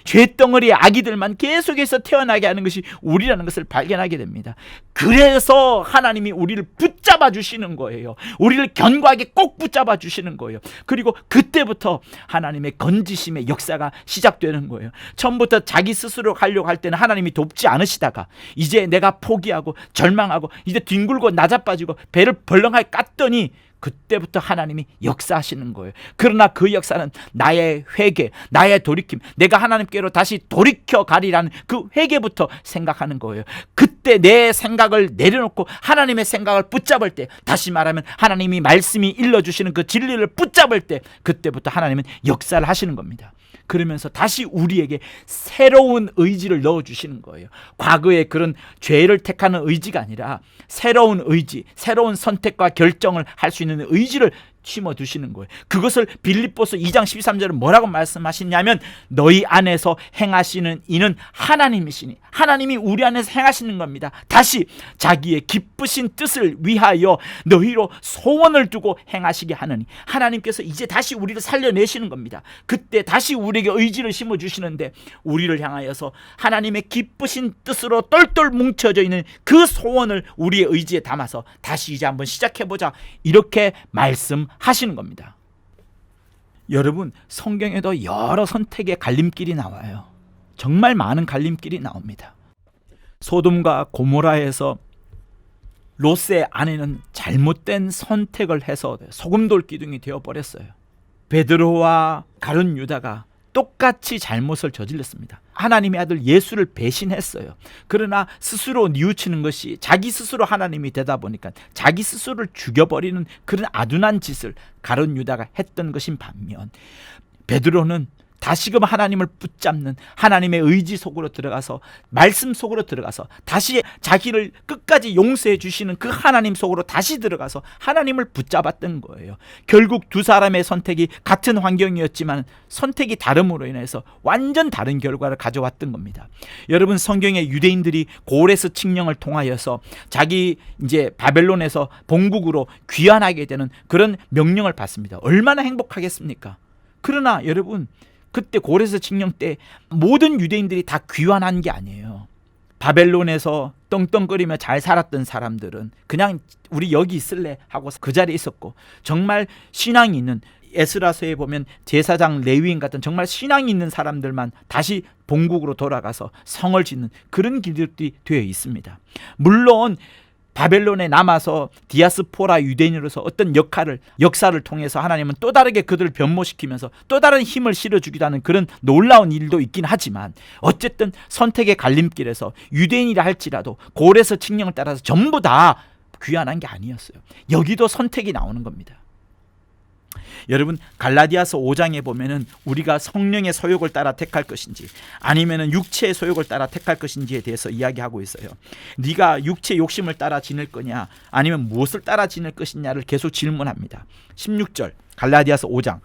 죄덩어리의 아기들만 계속해서 태어나게 하는 것이 우리라는 것을 발견하게 됩니다. 그래서 하나님이 우리를 붙잡아 주시는 거예요. 우리를 견고하게 꼭 붙잡아 주시는 거예요. 그리고 그때부터 하나님의 건지심의 역사가 시작되는 거예요. 처음부터 자기 스스로 가려고 할 때는 하나님이 돕지 않으시다가 이제 내가 포기하고 절망하고 이제 뒹굴고 나자빠지고 배를 벌렁하게 깠더니 그때부터 하나님이 역사하시는 거예요. 그러나 그 역사는 나의 회개, 나의 돌이킴, 내가 하나님께로 다시 돌이켜 가리라는 그 회개부터 생각하는 거예요. 그때 내 생각을 내려놓고 하나님의 생각을 붙잡을 때, 다시 말하면 하나님이 말씀이 일러주시는 그 진리를 붙잡을 때, 그때부터 하나님은 역사를 하시는 겁니다. 그러면서 다시 우리에게 새로운 의지를 넣어주시는 거예요. 과거의 그런 죄를 택하는 의지가 아니라 새로운 의지, 새로운 선택과 결정을 할 수 있는 의지를 심어두시는 거예요. 그것을 빌립보서 2장 13절은 뭐라고 말씀하시냐면, 너희 안에서 행하시는 이는 하나님이시니, 하나님이 우리 안에서 행하시는 겁니다. 다시 자기의 기쁘신 뜻을 위하여 너희로 소원을 두고 행하시게 하느니, 하나님께서 이제 다시 우리를 살려내시는 겁니다. 그때 다시 우리에게 의지를 심어주시는데, 우리를 향하여서 하나님의 기쁘신 뜻으로 똘똘 뭉쳐져 있는 그 소원을 우리의 의지에 담아서 다시 이제 한번 시작해보자, 이렇게 말씀하시는 겁니다. 여러분, 성경에도 여러 선택의 갈림길이 나와요. 정말 많은 갈림길이 나옵니다. 소돔과 고모라에서 롯의 아내는 잘못된 선택을 해서 소금돌 기둥이 되어버렸어요. 베드로와 가룟 유다가 똑같이 잘못을 저질렀습니다. 하나님의 아들 예수를 배신했어요. 그러나 스스로 뉘우치는 것이, 자기 스스로 하나님이 되다 보니까 자기 스스로를 죽여버리는 그런 아둔한 짓을 가룟 유다가 했던 것인 반면, 베드로는 다시금 하나님을 붙잡는 하나님의 의지 속으로 들어가서, 말씀 속으로 들어가서 다시 자기를 끝까지 용서해 주시는 그 하나님 속으로 다시 들어가서 하나님을 붙잡았던 거예요. 결국 두 사람의 선택이 같은 환경이었지만 선택이 다름으로 인해서 완전 다른 결과를 가져왔던 겁니다. 여러분, 성경의 유대인들이 고레스 칙령을 통하여서 자기 이제 바벨론에서 본국으로 귀환하게 되는 그런 명령을 받습니다. 얼마나 행복하겠습니까? 그러나 여러분, 그때 고레스 칙령 때 모든 유대인들이 다 귀환한 게 아니에요. 바벨론에서 떵떵거리며 잘 살았던 사람들은 그냥 우리 여기 있을래 하고 그 자리에 있었고, 정말 신앙이 있는, 에스라서에 보면 제사장 레위인 같은 정말 신앙이 있는 사람들만 다시 본국으로 돌아가서 성을 짓는 그런 길들이 되어 있습니다. 물론 바벨론에 남아서 디아스포라 유대인으로서 어떤 역사를 통해서 하나님은 또 다르게 그들을 변모시키면서 또 다른 힘을 실어주기도 하는 그런 놀라운 일도 있긴 하지만, 어쨌든 선택의 갈림길에서 유대인이라 할지라도 고레스 칙령을 따라서 전부 다 귀환한 게 아니었어요. 여기도 선택이 나오는 겁니다. 여러분, 갈라디아서 5장에 보면은 우리가 성령의 소욕을 따라 택할 것인지 아니면은 육체의 소욕을 따라 택할 것인지에 대해서 이야기하고 있어요. 네가 육체 욕심을 따라 지낼 거냐 아니면 무엇을 따라 지낼 것이냐를 계속 질문합니다. 16절 갈라디아서 5장,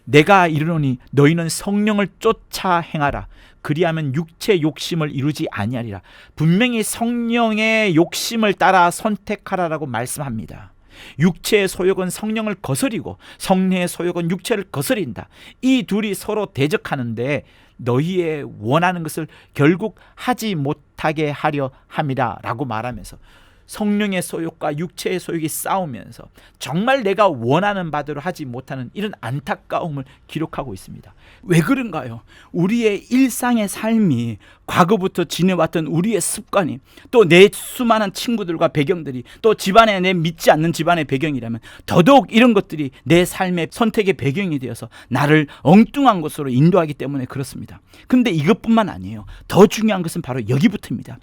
내가 이르노니 너희는 성령을 쫓아 행하라. 그리하면 육체 욕심을 이루지 아니하리라. 분명히 성령의 욕심을 따라 선택하라라고 말씀합니다. 육체의 소욕은 성령을 거스리고 성령의 소욕은 육체를 거스린다. 이 둘이 서로 대적하는데 너희의 원하는 것을 결국 하지 못하게 하려 함이라 라고 말하면서, 성령의 소욕과 육체의 소욕이 싸우면서 정말 내가 원하는 바대로 하지 못하는 이런 안타까움을 기록하고 있습니다. 왜 그런가요? 우리의 일상의 삶이, 과거부터 지내왔던 우리의 습관이, 또 내 수많은 친구들과 배경들이, 또 집안에 내 믿지 않는 집안의 배경이라면 더더욱 이런 것들이 내 삶의 선택의 배경이 되어서 나를 엉뚱한 곳으로 인도하기 때문에 그렇습니다. 그런데 이것뿐만 아니에요. 더 중요한 것은 바로 여기부터입니다.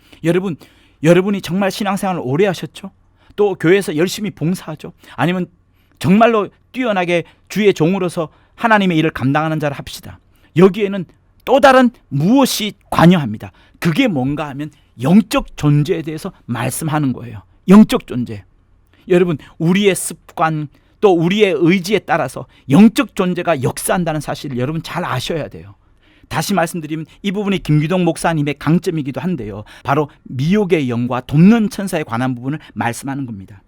여러분이 정말 신앙생활을 오래 하셨죠? 또 교회에서 열심히 봉사하죠? 아니면 정말로 뛰어나게 주의 종으로서 하나님의 일을 감당하는 자를 합시다. 여기에는 또 다른 무엇이 관여합니다. 그게 뭔가 하면 영적 존재에 대해서 말씀하는 거예요. 영적 존재. 여러분, 우리의 습관 또 우리의 의지에 따라서 영적 존재가 역사한다는 사실을 여러분 잘 아셔야 돼요. 다시 말씀드리면 이 부분이 김기동 목사님의 강점이기도 한데요. 바로 미혹의 영과 돕는 천사에 관한 부분을 말씀하는 겁니다.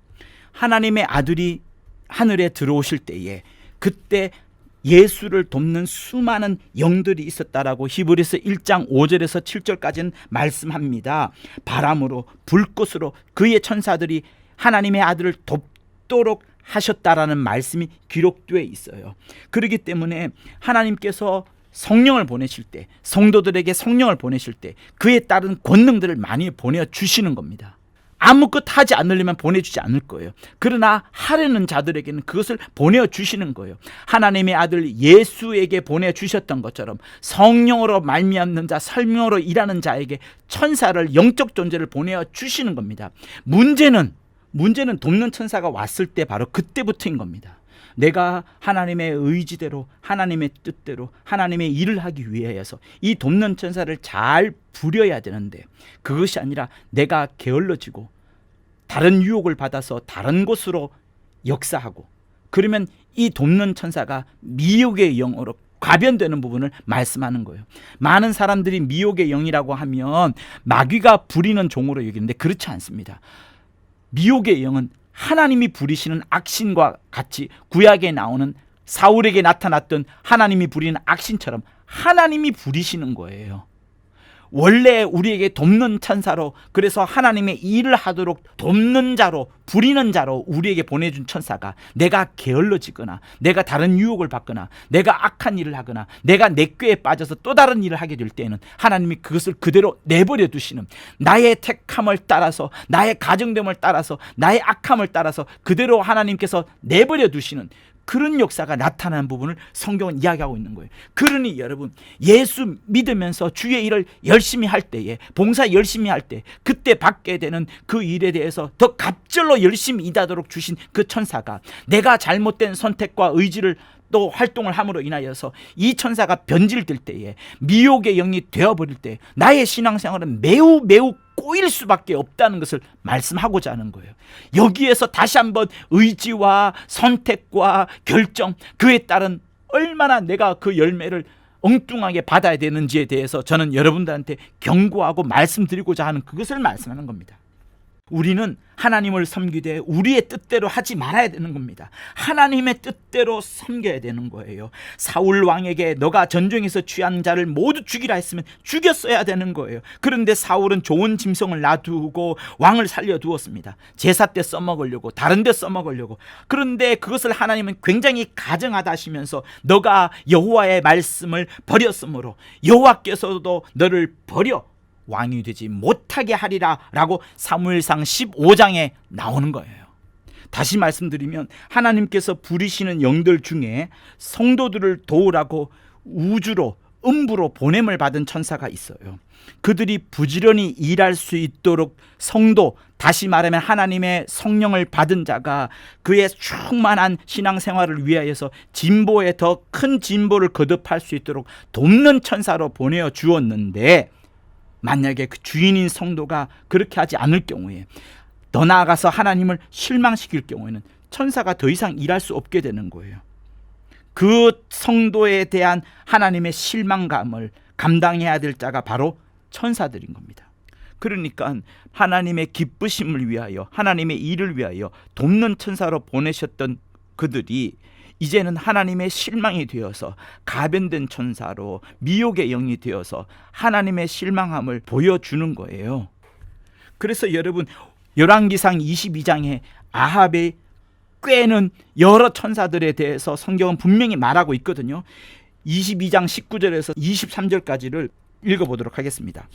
하나님의 아들이 하늘에 들어오실 때에 그때 예수를 돕는 수많은 영들이 있었다라고 히브리서 1장 5절에서 7절까지는 말씀합니다. 바람으로 불꽃으로 그의 천사들이 하나님의 아들을 돕도록 하셨다라는 말씀이 기록되어 있어요. 그렇기 때문에 하나님께서 성령을 보내실 때, 성도들에게 성령을 보내실 때 그에 따른 권능들을 많이 보내주시는 겁니다. 아무것도 하지 않으려면 보내주지 않을 거예요. 그러나 하려는 자들에게는 그것을 보내주시는 거예요. 하나님의 아들 예수에게 보내주셨던 것처럼 성령으로 말미암는 자, 설명으로 일하는 자에게 천사를, 영적 존재를 보내주시는 겁니다. 문제는 돕는 천사가 왔을 때 바로 그때부터인 겁니다. 내가 하나님의 의지대로, 하나님의 뜻대로 하나님의 일을 하기 위해서 이 돕는 천사를 잘 부려야 되는데, 그것이 아니라 내가 게을러지고 다른 유혹을 받아서 다른 곳으로 역사하고, 그러면 이 돕는 천사가 미혹의 영으로 과변되는 부분을 말씀하는 거예요. 많은 사람들이 미혹의 영이라고 하면 마귀가 부리는 종으로 여기는데 그렇지 않습니다. 미혹의 영은 하나님이 부리시는 악신과 같이 구약에 나오는 사울에게 나타났던 하나님이 부리는 악신처럼 하나님이 부리시는 거예요. 원래 우리에게 돕는 천사로, 그래서 하나님의 일을 하도록 돕는 자로, 부리는 자로 우리에게 보내준 천사가 내가 게을러지거나 내가 다른 유혹을 받거나 내가 악한 일을 하거나 내가 내 꾀에 빠져서 또 다른 일을 하게 될 때는 하나님이 그것을 그대로 내버려 두시는, 나의 택함을 따라서, 나의 가정됨을 따라서, 나의 악함을 따라서 그대로 하나님께서 내버려 두시는 그런 역사가 나타나는 부분을 성경은 이야기하고 있는 거예요. 그러니 여러분, 예수 믿으면서 주의 일을 열심히 할 때에, 봉사 열심히 할 때, 그때 받게 되는 그 일에 대해서 더 갑절로 열심히 일하도록 주신 그 천사가 내가 잘못된 선택과 의지를 또 활동을 함으로 인하여서 이 천사가 변질될 때에, 미혹의 영이 되어버릴 때 나의 신앙생활은 매우 꼬일 수밖에 없다는 것을 말씀하고자 하는 거예요. 여기에서 다시 한번 의지와 선택과 결정, 그에 따른 얼마나 내가 그 열매를 엉뚱하게 받아야 되는지에 대해서 저는 여러분들한테 경고하고 말씀드리고자 하는 그것을 말씀하는 겁니다. 우리는 하나님을 섬기되 우리의 뜻대로 하지 말아야 되는 겁니다. 하나님의 뜻대로 섬겨야 되는 거예요. 사울 왕에게 너가 전쟁에서 취한 자를 모두 죽이라 했으면 죽였어야 되는 거예요. 그런데 사울은 좋은 짐승을 놔두고 왕을 살려두었습니다. 제사 때 써먹으려고, 다른 데 써먹으려고. 그런데 그것을 하나님은 굉장히 가증하다 하시면서 너가 여호와의 말씀을 버렸으므로 여호와께서도 너를 버려 왕이 되지 못하게 하리라 라고 사무엘상 15장에 나오는 거예요. 다시 말씀드리면 하나님께서 부리시는 영들 중에 성도들을 도우라고 우주로, 음부로 보냄을 받은 천사가 있어요. 그들이 부지런히 일할 수 있도록 성도, 다시 말하면 하나님의 성령을 받은 자가 그의 충만한 신앙생활을 위하여서 진보에 더 큰 진보를 거듭할 수 있도록 돕는 천사로 보내어 주었는데, 만약에 그 주인인 성도가 그렇게 하지 않을 경우에, 더 나아가서 하나님을 실망시킬 경우에는 천사가 더 이상 일할 수 없게 되는 거예요. 그 성도에 대한 하나님의 실망감을 감당해야 될 자가 바로 천사들인 겁니다. 그러니까 하나님의 기쁘심을 위하여, 하나님의 일을 위하여 돕는 천사로 보내셨던 그들이 이제는 하나님의 실망이 되어서 가변된 천사로, 미혹의 영이 되어서 하나님의 실망함을 보여주는 거예요. 그래서 여러분, 열왕기상 22장에 아합의 꾀는 여러 천사들에 대해서 성경은 분명히 말하고 있거든요. 22장 19절에서 23절까지를 읽어보도록 하겠습니다.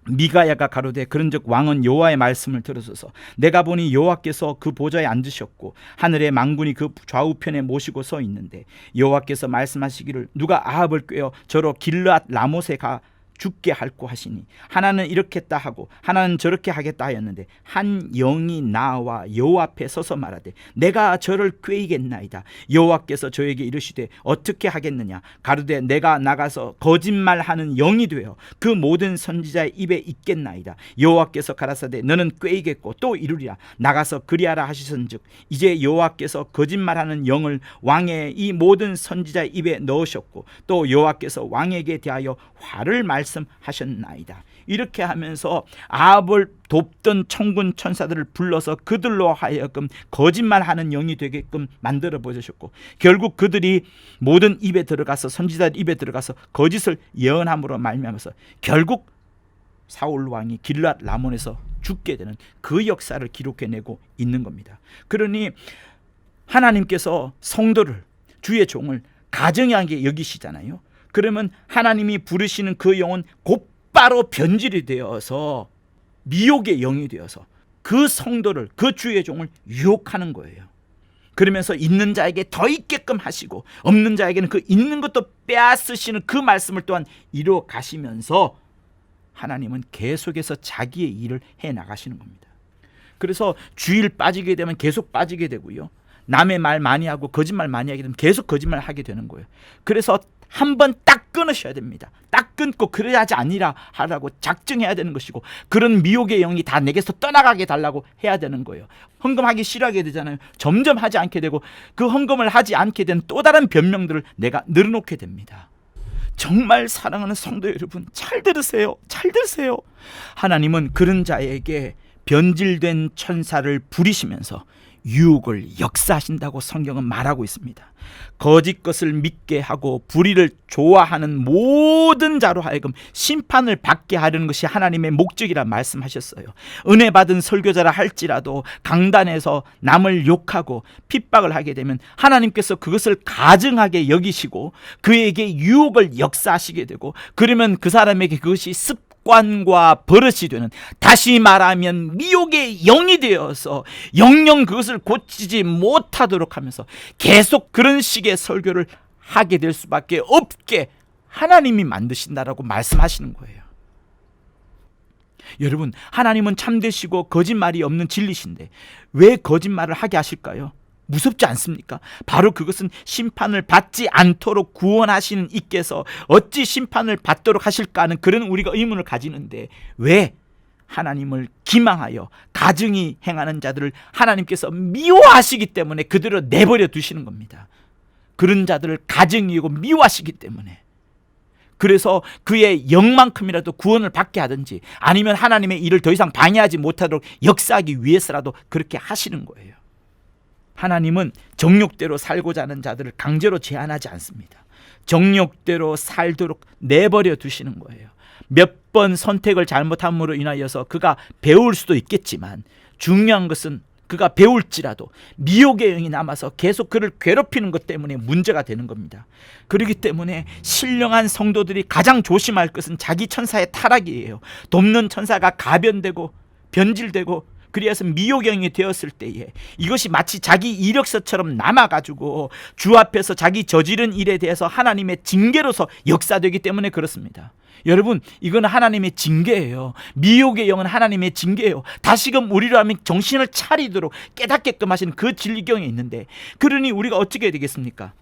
미가야가 가로되 그런즉 왕은 여호와의 말씀을 들으소서. 내가 보니 여호와께서 그 보좌에 앉으셨고 하늘의 만군이 그 좌우편에 모시고 서 있는데 여호와께서 말씀하시기를 누가 아합을 꾀어 저로 길르앗 라못에 가 죽게 할고 하시니 하나는 이렇게 했다 하고 하나는 저렇게 하겠다 하였는데 한 영이 나와 여호와 앞에 서서 말하되 내가 저를 꾀이겠나이다. 여호와께서 저에게 이르시되 어떻게 하겠느냐. 가로되 내가 나가서 거짓말하는 영이 되어 그 모든 선지자의 입에 있겠나이다. 여호와께서 가라사대 너는 꾀이겠고 또 이루리라. 나가서 그리하라 하시선즉 이제 여호와께서 거짓말하는 영을 왕의 이 모든 선지자의 입에 넣으셨고 또 여호와께서 왕에게 대하여 화를 말씀하셨나이다. 이렇게 하면서 아합을 돕던 천군 천사들을 불러서 그들로 하여금 거짓말하는 영이 되게끔 만들어 보셨고 결국 그들이 모든 입에 들어가서 선지자들 입에 들어가서 거짓을 예언함으로 말미암아서 결국 사울 왕이 길랏 라몬에서 죽게 되는 그 역사를 기록해내고 있는 겁니다. 그러니 하나님께서 성도를 주의 종을 가증하게 여기시잖아요. 그러면 하나님이 부르시는 그 영은 곧바로 변질이 되어서 미혹의 영이 되어서 그 성도를 그 주의 종을 유혹하는 거예요. 그러면서 있는 자에게 더 있게끔 하시고 없는 자에게는 그 있는 것도 빼앗으시는 그 말씀을 또한 이루어 가시면서 하나님은 계속해서 자기의 일을 해 나가시는 겁니다. 그래서 주일 빠지게 되면 계속 빠지게 되고요. 남의 말 많이 하고 거짓말 많이 하게 되면 계속 거짓말 하게 되는 거예요. 그래서 한번 딱 끊으셔야 됩니다. 딱 끊고 그래야지 아니라 하라고 작정해야 되는 것이고 그런 미혹의 영이 다 내게서 떠나가게 달라고 해야 되는 거예요. 헌금하기 싫어하게 되잖아요. 점점 하지 않게 되고 그 헌금을 하지 않게 된 또 다른 변명들을 내가 늘어놓게 됩니다. 정말 사랑하는 성도 여러분, 잘 들으세요. 잘 들으세요. 하나님은 그런 자에게 변질된 천사를 부리시면서 유혹을 역사하신다고 성경은 말하고 있습니다. 거짓 것을 믿게 하고 불의를 좋아하는 모든 자로 하여금 심판을 받게 하려는 것이 하나님의 목적이라 말씀하셨어요. 은혜 받은 설교자라 할지라도 강단에서 남을 욕하고 핍박을 하게 되면 하나님께서 그것을 가증하게 여기시고 그에게 유혹을 역사하시게 되고 그러면 그 사람에게 그것이 습관과 버릇이 되는, 다시 말하면 미혹의 영이 되어서 영영 그것을 고치지 못하도록 하면서 계속 그런 식의 설교를 하게 될 수밖에 없게 하나님이 만드신다라고 말씀하시는 거예요. 여러분, 하나님은 참되시고 거짓말이 없는 진리신데 왜 거짓말을 하게 하실까요? 무섭지 않습니까? 바로 그것은 심판을 받지 않도록 구원하시는 이께서 어찌 심판을 받도록 하실까 하는 그런 우리가 의문을 가지는데 왜 하나님을 기망하여 가증히 행하는 자들을 하나님께서 미워하시기 때문에 그들을 내버려 두시는 겁니다. 그런 자들을 가증이고 미워하시기 때문에. 그래서 그의 영만큼이라도 구원을 받게 하든지 아니면 하나님의 일을 더 이상 방해하지 못하도록 역사하기 위해서라도 그렇게 하시는 거예요. 하나님은 정욕대로 살고자 하는 자들을 강제로 제한하지 않습니다. 정욕대로 살도록 내버려 두시는 거예요. 몇 번 선택을 잘못함으로 인하여서 그가 배울 수도 있겠지만 중요한 것은 그가 배울지라도 미혹의 영이 남아서 계속 그를 괴롭히는 것 때문에 문제가 되는 겁니다. 그렇기 때문에 신령한 성도들이 가장 조심할 것은 자기 천사의 타락이에요. 돕는 천사가 가변되고 변질되고 그래서 미혹영이 되었을 때에 이것이 마치 자기 이력서처럼 남아가지고 주 앞에서 자기 저지른 일에 대해서 하나님의 징계로서 역사되기 때문에 그렇습니다. 여러분, 이건 하나님의 징계예요. 미혹의 영은 하나님의 징계예요. 다시금 우리로 하면 정신을 차리도록 깨닫게끔 하시는 그 진리경에 있는데, 그러니 우리가 어떻게 해야 되겠습니까?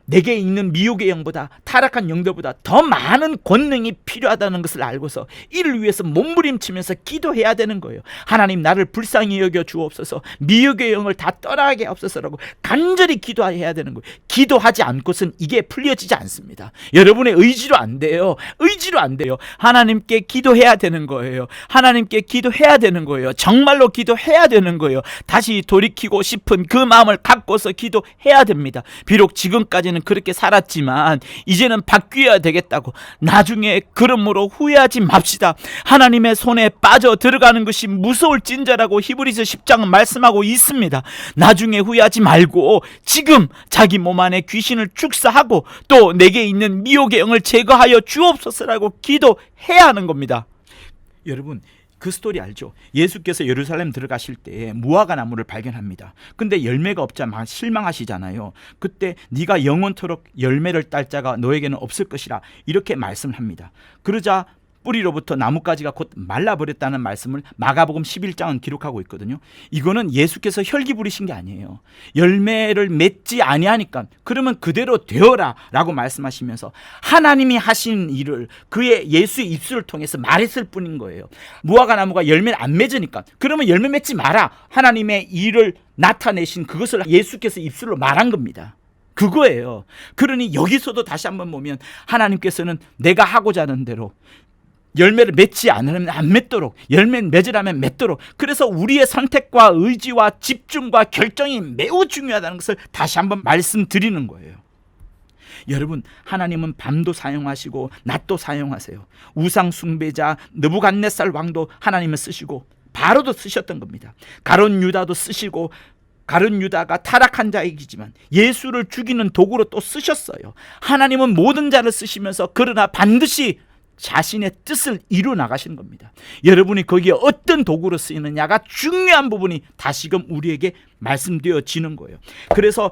내게 있는 미혹의 영보다 타락한 영들보다 더 많은 권능이 필요하다는 것을 알고서 이를 위해서 몸부림치면서 기도해야 되는 거예요. 하나님, 나를 불쌍히 여겨 주옵소서, 미혹의 영을 다 떠나게 없어서라고 간절히 기도해야 되는 거예요. 기도하지 않고선 이게 풀려지지 않습니다. 여러분의 의지로 안 돼요. 의지로 안 돼요. 하나님께 기도해야 되는 거예요. 하나님께 기도해야 되는 거예요. 정말로 기도해야 되는 거예요. 다시 돌이키고 싶은 그 마음을 갖고서 기도해야 됩니다. 비록 지금까지는 그렇게 살았지만 이제는 바뀌어야 되겠다고. 나중에 그러므로 후회하지 맙시다. 하나님의 손에 빠져 들어가는 것이 무서울진저라고 히브리서 10장은 말씀하고 있습니다. 나중에 후회하지 말고 지금 자기 몸 안에 귀신을 축사하고 또 내게 있는 미혹의 영을 제거하여 주옵소서라고 기도해야 하는 겁니다. 여러분, 그 스토리 알죠? 예수께서 예루살렘 들어가실 때 무화과 나무를 발견합니다. 근데 열매가 없자 막 실망하시잖아요. 그때 네가 영원토록 열매를 딸 자가 너에게는 없을 것이라 이렇게 말씀을 합니다. 그러자 뿌리로부터 나무까지가 곧 말라버렸다는 말씀을 마가복음 11장은 기록하고 있거든요. 이거는 예수께서 혈기 부리신 게 아니에요. 열매를 맺지 아니하니까 그러면 그대로 되어라 라고 말씀하시면서 하나님이 하신 일을 그의 예수의 입술을 통해서 말했을 뿐인 거예요. 무화과 나무가 열매를 안 맺으니까 그러면 열매 맺지 마라. 하나님의 일을 나타내신 그것을 예수께서 입술로 말한 겁니다. 그거예요. 그러니 여기서도 다시 한번 보면 하나님께서는 내가 하고자 하는 대로 열매를 맺지 않으면 안 맺도록, 열매를 맺으라면 맺도록, 그래서 우리의 선택과 의지와 집중과 결정이 매우 중요하다는 것을 다시 한번 말씀드리는 거예요. 여러분, 하나님은 밤도 사용하시고 낮도 사용하세요. 우상 숭배자 느부갓네살 왕도 하나님은 쓰시고 바로도 쓰셨던 겁니다. 가룟 유다도 쓰시고, 가룟 유다가 타락한 자이지만 예수를 죽이는 도구로 또 쓰셨어요. 하나님은 모든 자를 쓰시면서 그러나 반드시 자신의 뜻을 이루어 나가시는 겁니다. 여러분이 거기에 어떤 도구로 쓰이느냐가 중요한 부분이 다시금 우리에게 말씀되어지는 거예요. 그래서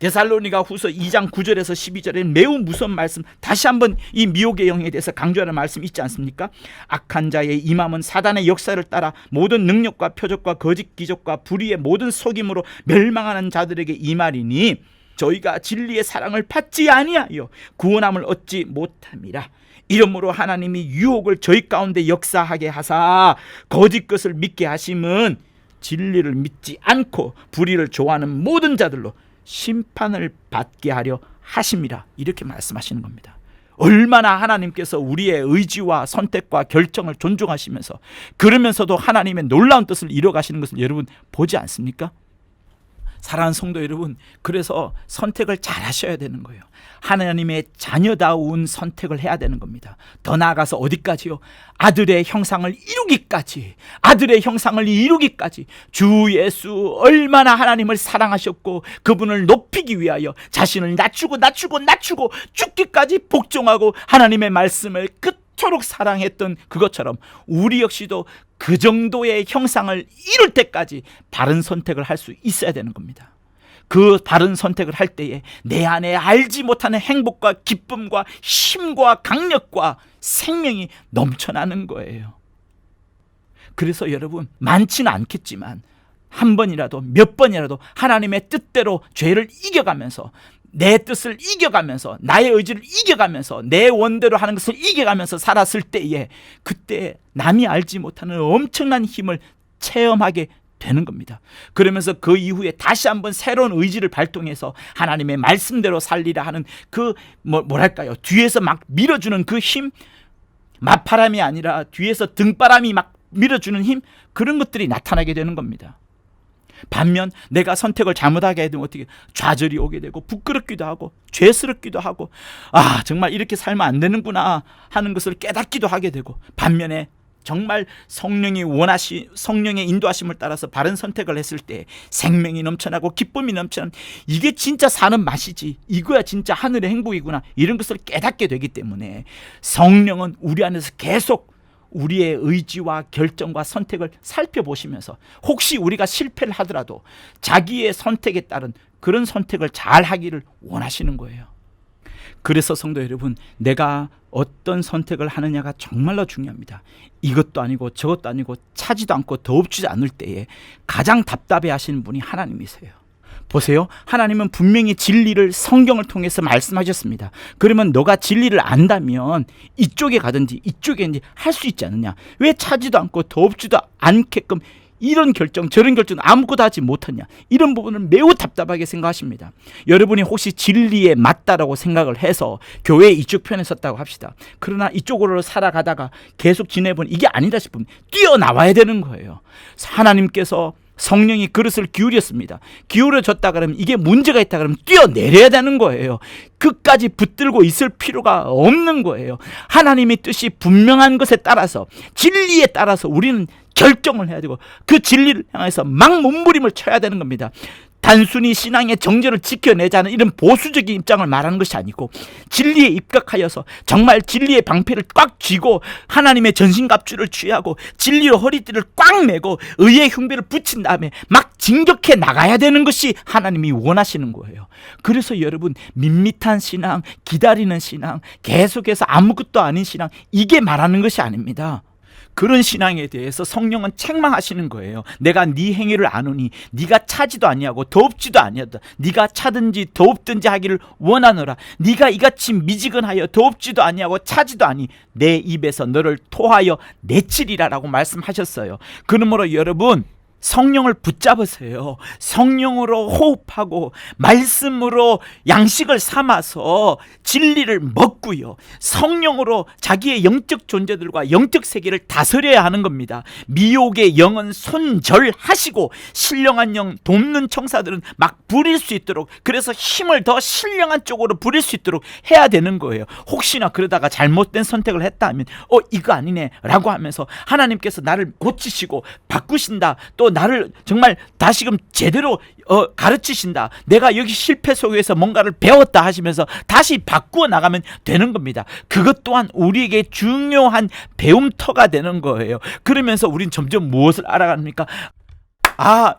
데살로니가 후서 2장 9절에서 12절에 매우 무서운 말씀, 다시 한번 이 미혹의 영에 대해서 강조하는 말씀 있지 않습니까? 악한 자의 임함은 사단의 역사를 따라 모든 능력과 표적과 거짓 기적과 불의의 모든 속임으로 멸망하는 자들에게 임하리니 저희가 진리의 사랑을 받지 아니하여 구원함을 얻지 못함이라. 이러므로 하나님이 유혹을 저희 가운데 역사하게 하사 거짓 것을 믿게 하심은 진리를 믿지 않고 불의를 좋아하는 모든 자들로 심판을 받게 하려 하심이라. 이렇게 말씀하시는 겁니다. 얼마나 하나님께서 우리의 의지와 선택과 결정을 존중하시면서 그러면서도 하나님의 놀라운 뜻을 이뤄가시는 것을 여러분 보지 않습니까? 사랑하는 성도 여러분, 그래서 선택을 잘 하셔야 되는 거예요. 하나님의 자녀다운 선택을 해야 되는 겁니다. 더 나아가서 어디까지요? 아들의 형상을 이루기까지, 아들의 형상을 이루기까지. 주 예수 얼마나 하나님을 사랑하셨고 그분을 높이기 위하여 자신을 낮추고 죽기까지 복종하고 하나님의 말씀을 그토록 사랑했던 그것처럼 우리 역시도 그 정도의 형상을 이룰 때까지 바른 선택을 할 수 있어야 되는 겁니다. 그 바른 선택을 할 때에 내 안에 알지 못하는 행복과 기쁨과 힘과 강력과 생명이 넘쳐나는 거예요. 그래서 여러분, 많지는 않겠지만 한 번이라도 몇 번이라도 하나님의 뜻대로 죄를 이겨가면서, 내 뜻을 이겨가면서, 나의 의지를 이겨가면서, 내 원대로 하는 것을 이겨가면서 살았을 때에 그때 남이 알지 못하는 엄청난 힘을 체험하게 되는 겁니다. 그러면서 그 이후에 다시 한번 새로운 의지를 발동해서 하나님의 말씀대로 살리라 하는 그 뭐랄까요, 뒤에서 막 밀어주는 그 힘, 맞바람이 아니라 뒤에서 등바람이 막 밀어주는 힘, 그런 것들이 나타나게 되는 겁니다. 반면 내가 선택을 잘못하게 되면 어떻게 좌절이 오게 되고 부끄럽기도 하고 죄스럽기도 하고, 아 정말 이렇게 살면 안 되는구나 하는 것을 깨닫기도 하게 되고, 반면에 정말 성령의 인도하심을 따라서 바른 선택을 했을 때 생명이 넘쳐나고 기쁨이 넘쳐나는, 이게 진짜 사는 맛이지, 이거야 진짜 하늘의 행복이구나, 이런 것을 깨닫게 되기 때문에 성령은 우리 안에서 계속 우리의 의지와 결정과 선택을 살펴보시면서 혹시 우리가 실패를 하더라도 자기의 선택에 따른 그런 선택을 잘 하기를 원하시는 거예요. 그래서 성도 여러분, 내가 어떤 선택을 하느냐가 정말로 중요합니다. 이것도 아니고 저것도 아니고 차지도 않고 더없지 않을 때에 가장 답답해 하시는 분이 하나님이세요. 보세요, 하나님은 분명히 진리를 성경을 통해서 말씀하셨습니다. 그러면 너가 진리를 안다면 이쪽에 가든지 이쪽에든지 할 수 있지 않느냐, 왜 차지도 않고 더없지도 않게끔 이런 결정 저런 결정 아무것도 하지 못하냐, 이런 부분을 매우 답답하게 생각하십니다. 여러분이 혹시 진리에 맞다라고 생각을 해서 교회 이쪽 편에 섰다고 합시다. 그러나 이쪽으로 살아가다가 계속 지내보니 이게 아니다 싶으면 뛰어나와야 되는 거예요. 하나님께서 성령이 그릇을 기울였습니다. 기울여졌다 그러면, 이게 문제가 있다 그러면 뛰어내려야 되는 거예요. 끝까지 붙들고 있을 필요가 없는 거예요. 하나님의 뜻이 분명한 것에 따라서, 진리에 따라서 우리는 결정을 해야 되고 그 진리를 향해서 막 몸부림을 쳐야 되는 겁니다. 단순히 신앙의 정절을 지켜내자는 이런 보수적인 입장을 말하는 것이 아니고 진리에 입각하여서 정말 진리의 방패를 꽉 쥐고 하나님의 전신갑주를 취하고 진리로 허리띠를 꽉 매고 의의 흉배를 붙인 다음에 막 진격해 나가야 되는 것이 하나님이 원하시는 거예요. 그래서 여러분, 밋밋한 신앙, 기다리는 신앙, 계속해서 아무것도 아닌 신앙, 이게 말하는 것이 아닙니다. 그런 신앙에 대해서 성령은 책망하시는 거예요. 내가 네 행위를 아노니 네가 차지도 아니하고 더웁지도 아니하다. 네가 차든지 더웁든지 하기를 원하노라. 네가 이같이 미지근하여 더웁지도 아니하고 차지도 아니 내 입에서 너를 토하여 내치리라라고 말씀하셨어요. 그러므로 여러분, 성령을 붙잡으세요. 성령으로 호흡하고 말씀으로 양식을 삼아서 진리를 먹고요, 성령으로 자기의 영적 존재들과 영적 세계를 다스려야 하는 겁니다. 미혹의 영은 손절하시고 신령한 영 돕는 청사들은 막 부릴 수 있도록, 그래서 힘을 더 신령한 쪽으로 부릴 수 있도록 해야 되는 거예요. 혹시나 그러다가 잘못된 선택을 했다면 이거 아니네 라고 하면서 하나님께서 나를 고치시고 바꾸신다, 또 나를 정말 다시금 제대로 가르치신다, 내가 여기 실패 속에서 뭔가를 배웠다 하시면서 다시 바꾸어 나가면 되는 겁니다. 그것 또한 우리에게 중요한 배움터가 되는 거예요. 그러면서 우린 점점 무엇을 알아갑니까?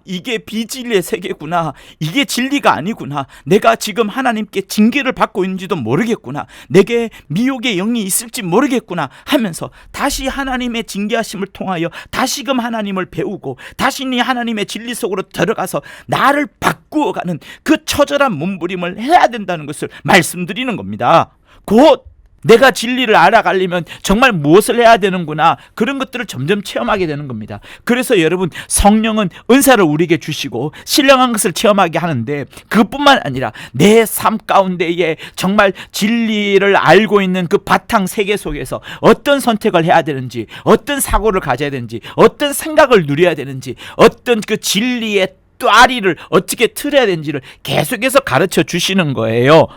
이게 비진리의 세계구나. 이게 진리가 아니구나. 내가 지금 하나님께 징계를 받고 있는지도 모르겠구나. 내게 미혹의 영이 있을지 모르겠구나 하면서 다시 하나님의 징계하심을 통하여 다시금 하나님을 배우고 다시 하나님의 진리 속으로 들어가서 나를 바꾸어가는 그 처절한 몸부림을 해야 된다는 것을 말씀드리는 겁니다. 곧 내가 진리를 알아가려면 정말 무엇을 해야 되는구나, 그런 것들을 점점 체험하게 되는 겁니다. 그래서 여러분, 성령은 은사를 우리에게 주시고 신령한 것을 체험하게 하는데 그것뿐만 아니라 내 삶 가운데에 정말 진리를 알고 있는 그 바탕 세계 속에서 어떤 선택을 해야 되는지, 어떤 사고를 가져야 되는지, 어떤 생각을 누려야 되는지, 어떤 그 진리의 또아리를 어떻게 틀어야 되는지를 계속해서 가르쳐 주시는 거예요.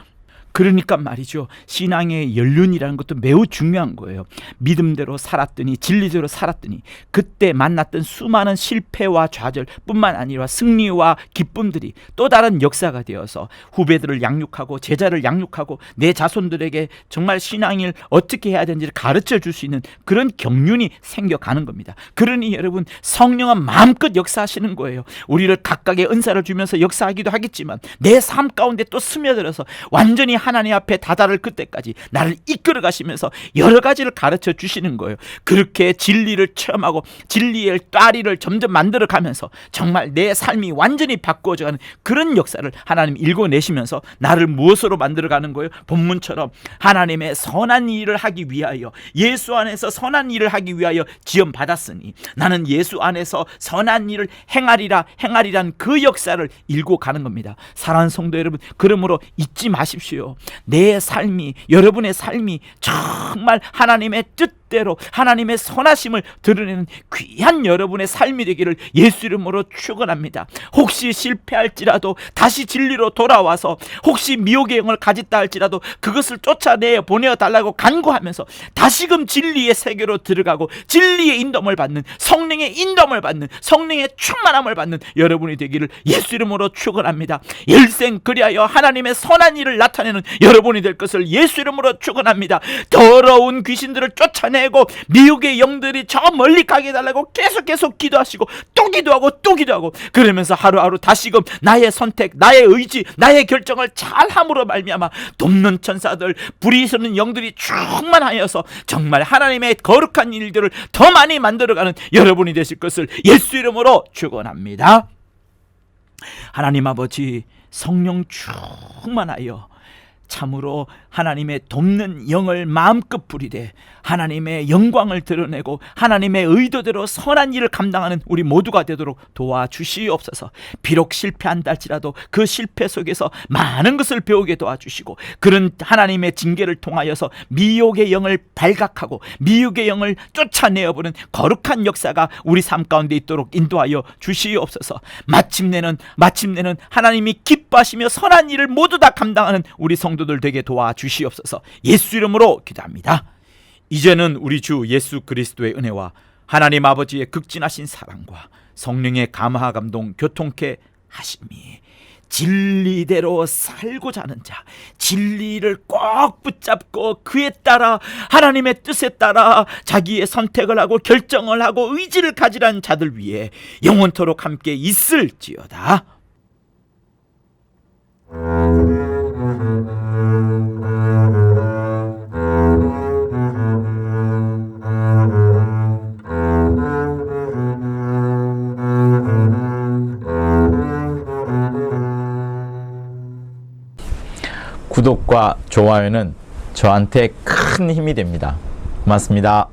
그러니까 말이죠, 신앙의 연륜이라는 것도 매우 중요한 거예요. 믿음대로 살았더니, 진리대로 살았더니 그때 만났던 수많은 실패와 좌절 뿐만 아니라 승리와 기쁨들이 또 다른 역사가 되어서 후배들을 양육하고 제자를 양육하고 내 자손들에게 정말 신앙을 어떻게 해야 되는지를 가르쳐 줄 수 있는 그런 경륜이 생겨가는 겁니다. 그러니 여러분, 성령은 마음껏 역사하시는 거예요. 우리를 각각의 은사를 주면서 역사하기도 하겠지만 내 삶 가운데 또 스며들어서 완전히 하나님 앞에 다다를 그때까지 나를 이끌어 가시면서 여러 가지를 가르쳐 주시는 거예요. 그렇게 진리를 체험하고 진리의 따리를 점점 만들어 가면서 정말 내 삶이 완전히 바꾸어져가는 그런 역사를 하나님 일궈내시면서 나를 무엇으로 만들어 가는 거예요? 본문처럼 하나님의 선한 일을 하기 위하여, 예수 안에서 선한 일을 하기 위하여 지음 받았으니 나는 예수 안에서 선한 일을 행하리란 그 역사를 일궈 가는 겁니다. 사랑하는 성도 여러분, 그러므로 잊지 마십시오. 내 삶이, 여러분의 삶이 정말 하나님의 뜻대로 하나님의 선하심을 드러내는 귀한 여러분의 삶이 되기를 예수 이름으로 축원합니다. 혹시 실패할지라도 다시 진리로 돌아와서, 혹시 미혹의 영을 가졌다 할지라도 그것을 쫓아내 보내어 달라고 간구하면서 다시금 진리의 세계로 들어가고 진리의 인도함을 받는, 성령의 인도함을 받는, 성령의 충만함을 받는 여러분이 되기를 예수 이름으로 축원합니다. 일생 그리하여 하나님의 선한 일을 나타내는 여러분이 될 것을 예수 이름으로 축원합니다. 더러운 귀신들을 쫓아내고 미혹의 영들이 저 멀리 가게 해달라고 계속 기도하시고 또 기도하고 또 기도하고, 그러면서 하루하루 다시금 나의 선택, 나의 의지, 나의 결정을 잘함으로 말미암아 돕는 천사들, 불이 서는 영들이 충만하여서 정말 하나님의 거룩한 일들을 더 많이 만들어가는 여러분이 되실 것을 예수 이름으로 축원합니다. 하나님 아버지, 성령 충만하여 참으로 하나님의 돕는 영을 마음껏 부리되 하나님의 영광을 드러내고 하나님의 의도대로 선한 일을 감당하는 우리 모두가 되도록 도와주시옵소서. 비록 실패한다 할지라도 그 실패 속에서 많은 것을 배우게 도와주시고, 그런 하나님의 징계를 통하여서 미혹의 영을 발각하고 미혹의 영을 쫓아내어보는 거룩한 역사가 우리 삶 가운데 있도록 인도하여 주시옵소서. 마침내는 하나님이 기뻐하시며 선한 일을 모두 다 감당하는 우리 성도들 되게 도와주시옵소서. 예수 이름으로 기도합니다. 이제는 우리 주 예수 그리스도의 은혜와 하나님 아버지의 극진하신 사랑과 성령의 감화 감동 교통케 하심이 진리대로 살고자 하는 자, 진리를 꼭 붙잡고 그에 따라 하나님의 뜻에 따라 자기의 선택을 하고 결정을 하고 의지를 가지라는 자들 위해 영원토록 함께 있을지어다. 구독과 좋아요는 저한테 큰 힘이 됩니다. 고맙습니다.